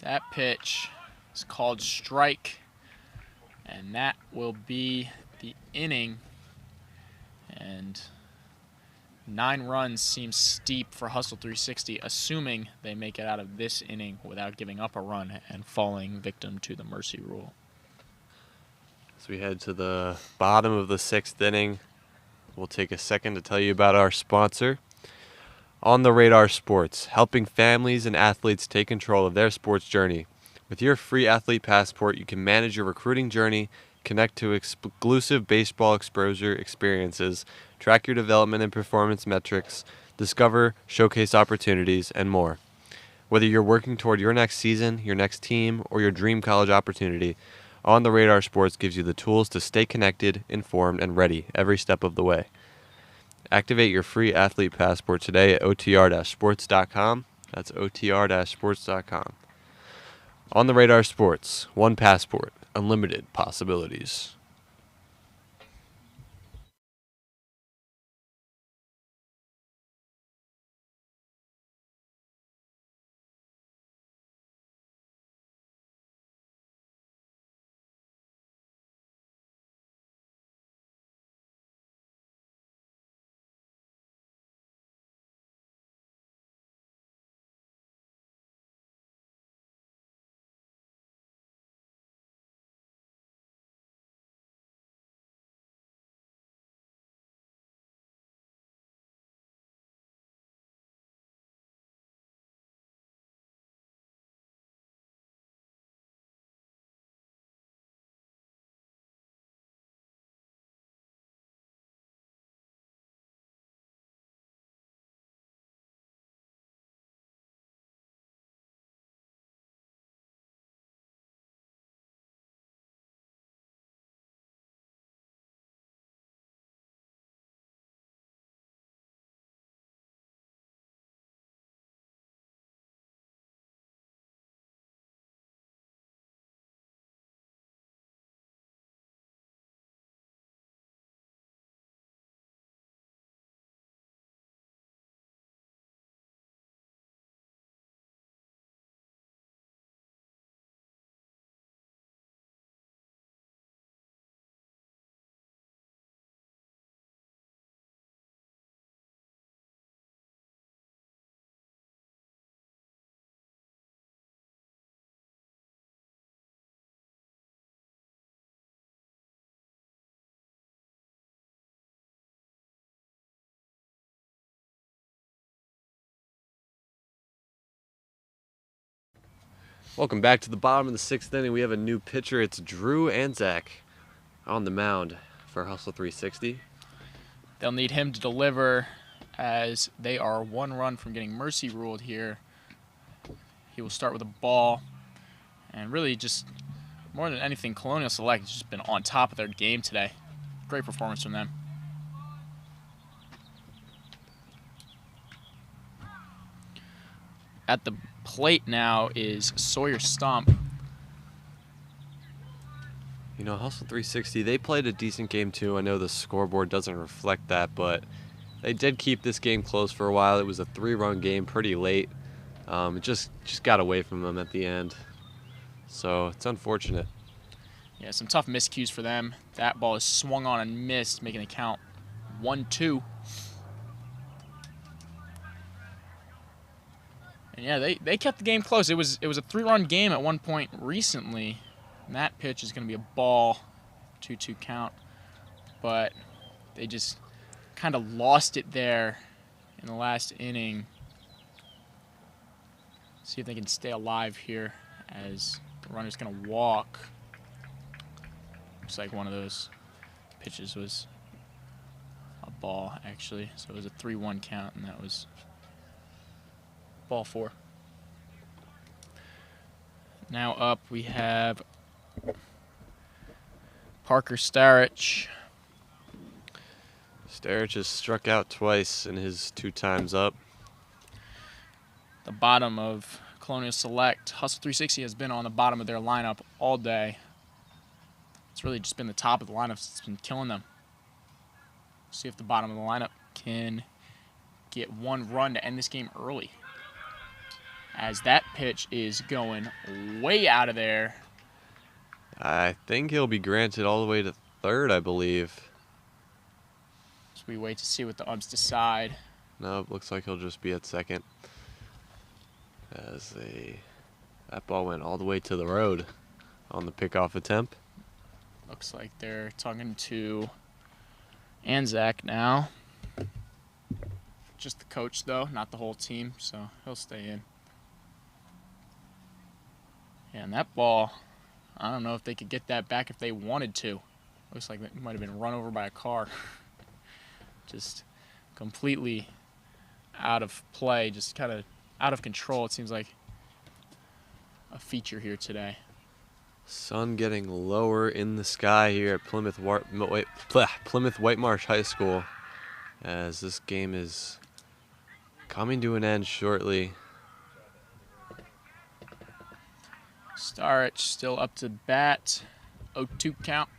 That pitch is called strike, and that will be the inning. And 9 runs seems steep for Hustle 360, assuming they make it out of this inning without giving up a run and falling victim to the mercy rule. As we head to the bottom of the 6th inning, we'll take a second to tell you about our sponsor. On the Radar Sports, helping families and athletes take control of their sports journey. With your free athlete passport, you can manage your recruiting journey, connect to exclusive baseball exposure experiences, track your development and performance metrics, discover showcase opportunities, and more. Whether you're working toward your next season, your next team, or your dream college opportunity, On the Radar Sports gives you the tools to stay connected, informed, and ready every step of the way. Activate your free athlete passport today at otr-sports.com. That's otr-sports.com. On the Radar Sports, one passport, unlimited possibilities. Welcome back to the bottom of the 6th inning. We have a new pitcher. It's Drew Anzac on the mound for Hustle 360. They'll need him to deliver as they are 1 run from getting mercy ruled here. He will start with a ball. And really just more than anything, Colonial Select has just been on top of their game today. Great performance from them. At the plate now is Sawyer Stump. You know, Hustle 360, they played a decent game too. I know the scoreboard doesn't reflect that, but They did keep this game close for a while. It was a 3-run game pretty late. It just got away from them at the end. So it's unfortunate. Yeah, some tough miscues for them. That ball is swung on and missed, making it count 1-2. And yeah, they kept the game close. It was a 3-run game at one point recently. And that pitch is going to be a ball, 2-2 count. But they just kind of lost it there in the last inning. See if they can stay alive here as the runner's going to walk. Looks like one of those pitches was a ball, actually. So it was a 3-1 count, and that was ball 4. Now up we have Parker Starich. Starich has struck out twice in his 2 times up. The bottom of Colonial Select. Hustle 360 has been on the bottom of their lineup all day. It's really just been the top of the lineup that's been killing them. See if the bottom of the lineup can get 1 run to end this game early. As that pitch is going way out of there. I think he'll be granted all the way to third, I believe. So we wait to see what the umps decide. No, it looks like he'll just be at second. That ball went all the way to the road on the pickoff attempt. Looks like they're talking to Anzac now. Just the coach, though, not the whole team, so he'll stay in. Yeah, and that ball, I don't know if they could get that back if they wanted to. Looks like it might have been run over by a car. Just completely out of play, just kind of out of control. It seems like a feature here today. Sun getting lower in the sky here at Plymouth Whitemarsh High School as this game is coming to an end shortly. Starich still up to bat. 0-2 count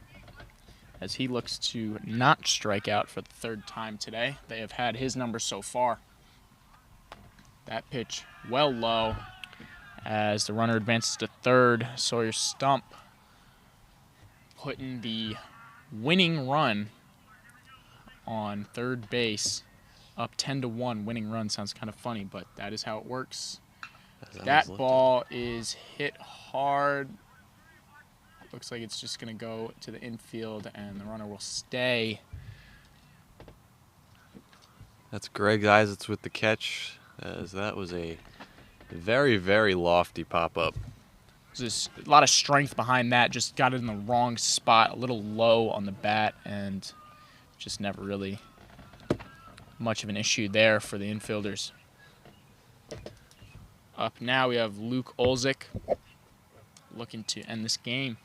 as he looks to not strike out for the 3rd time today. They have had his number so far. That pitch well low as the runner advances to third. Sawyer Stump putting the winning run on third base, up 10-1. Winning run sounds kind of funny, but that is how it works. That ball is hit hard. Looks like it's just going to go to the infield, and the runner will stay. That's Greg Isaacs with the catch, as that was a very, very lofty pop-up. There's a lot of strength behind that. Just got it in the wrong spot, a little low on the bat, and just never really much of an issue there for the infielders. Up now we have Luke Olzik looking to end this game.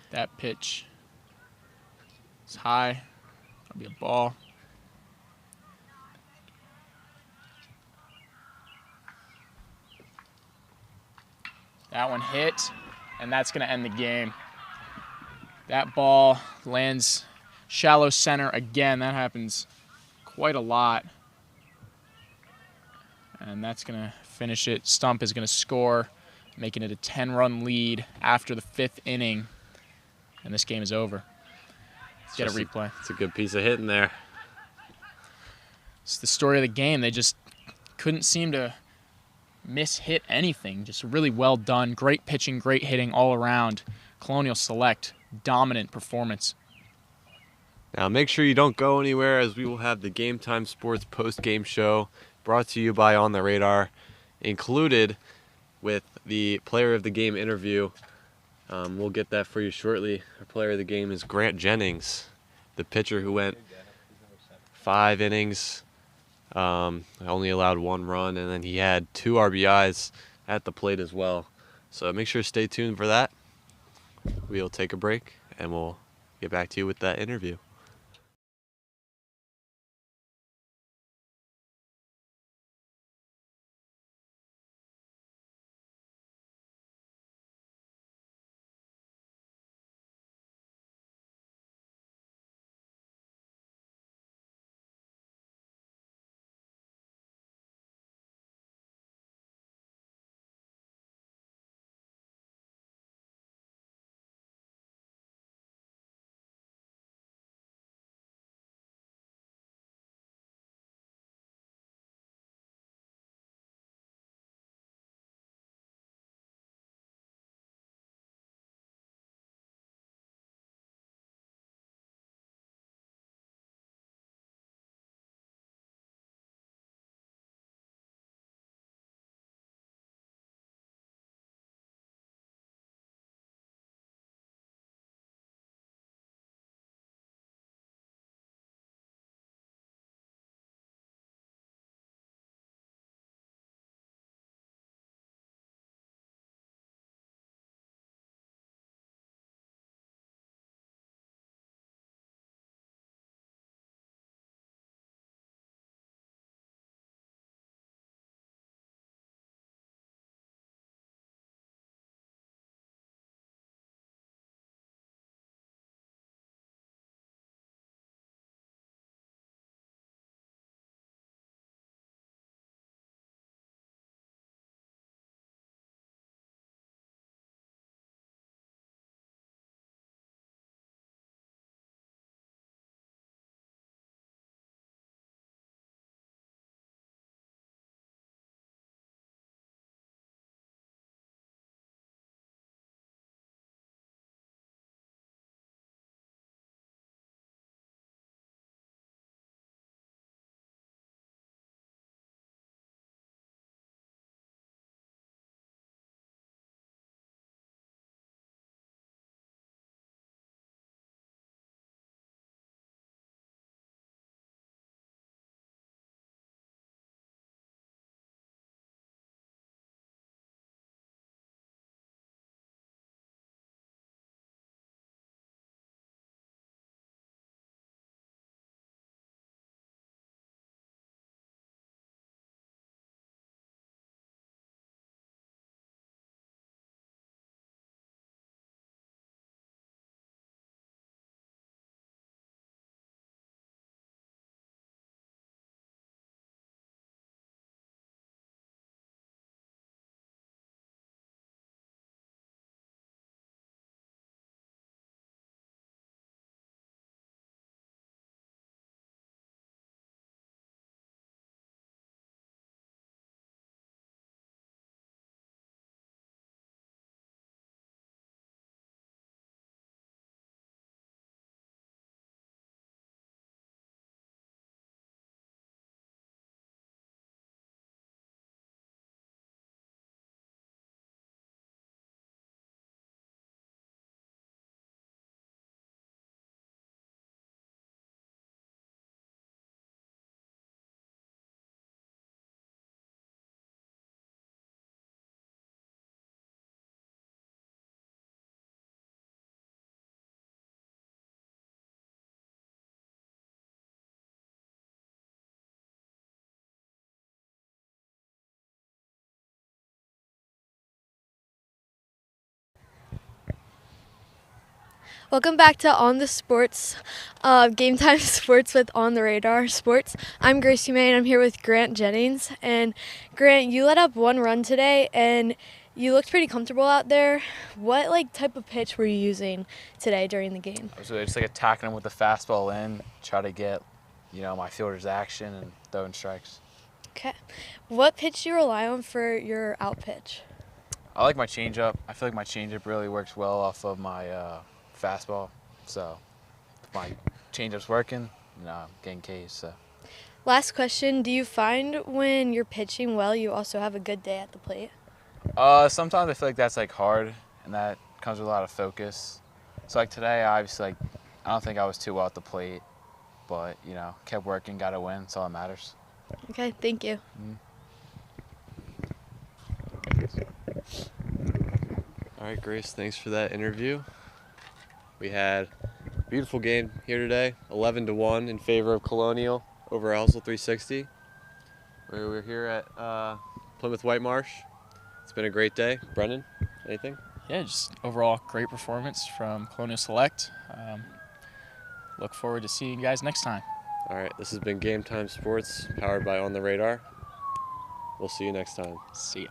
That pitch is high. That'll be a ball. That one hit, and that's going to end the game. That ball lands shallow center again. That happens quite a lot. And that's going to finish it. Stump is going to score, making it a 10-run lead after the 5th inning. And this game is over. Let's get a replay. It's a good piece of hitting there. It's the story of the game. They just couldn't seem to miss-hit anything. Just really well done. Great pitching, great hitting all around. Colonial Select, dominant performance. Now make sure you don't go anywhere, as we will have the Game Time Sports post-game show brought to you by On the Radar, included with the player of the game interview. We'll get that for you shortly. Our player of the game is Grant Jennings, the pitcher who went 5 innings, only allowed 1 run, and then he had 2 RBIs at the plate as well. So make sure to stay tuned for that. We'll take a break, and we'll get back to you with that interview. Welcome back to On the Sports, Game Time Sports with On the Radar Sports. I'm Gracie May, and I'm here with Grant Jennings. And Grant, you let up one run today, and you looked pretty comfortable out there. What type of pitch were you using today during the game? I was just attacking them with the fastball in, try to get, my fielder's action and throwing strikes. Okay. What pitch do you rely on for your out pitch? I like my changeup. I feel like my changeup really works well off of my fastball. So if my changeup's working, I'm getting Ks. So. Last question, do you find when you're pitching well, you also have a good day at the plate? Sometimes I feel like that's hard, and that comes with a lot of focus. So today, obviously, I don't think I was too well at the plate, but kept working, got a win. That's all that matters. Okay, thank you. All right, Grace, thanks for that interview. We had a beautiful game here today, 11-1 in favor of Colonial over Hustle 360. We're here at Plymouth White Marsh. It's been a great day. Brendan, anything? Yeah, just overall great performance from Colonial Select. Look forward to seeing you guys next time. All right, this has been Game Time Sports, powered by On the Radar. We'll see you next time. See ya.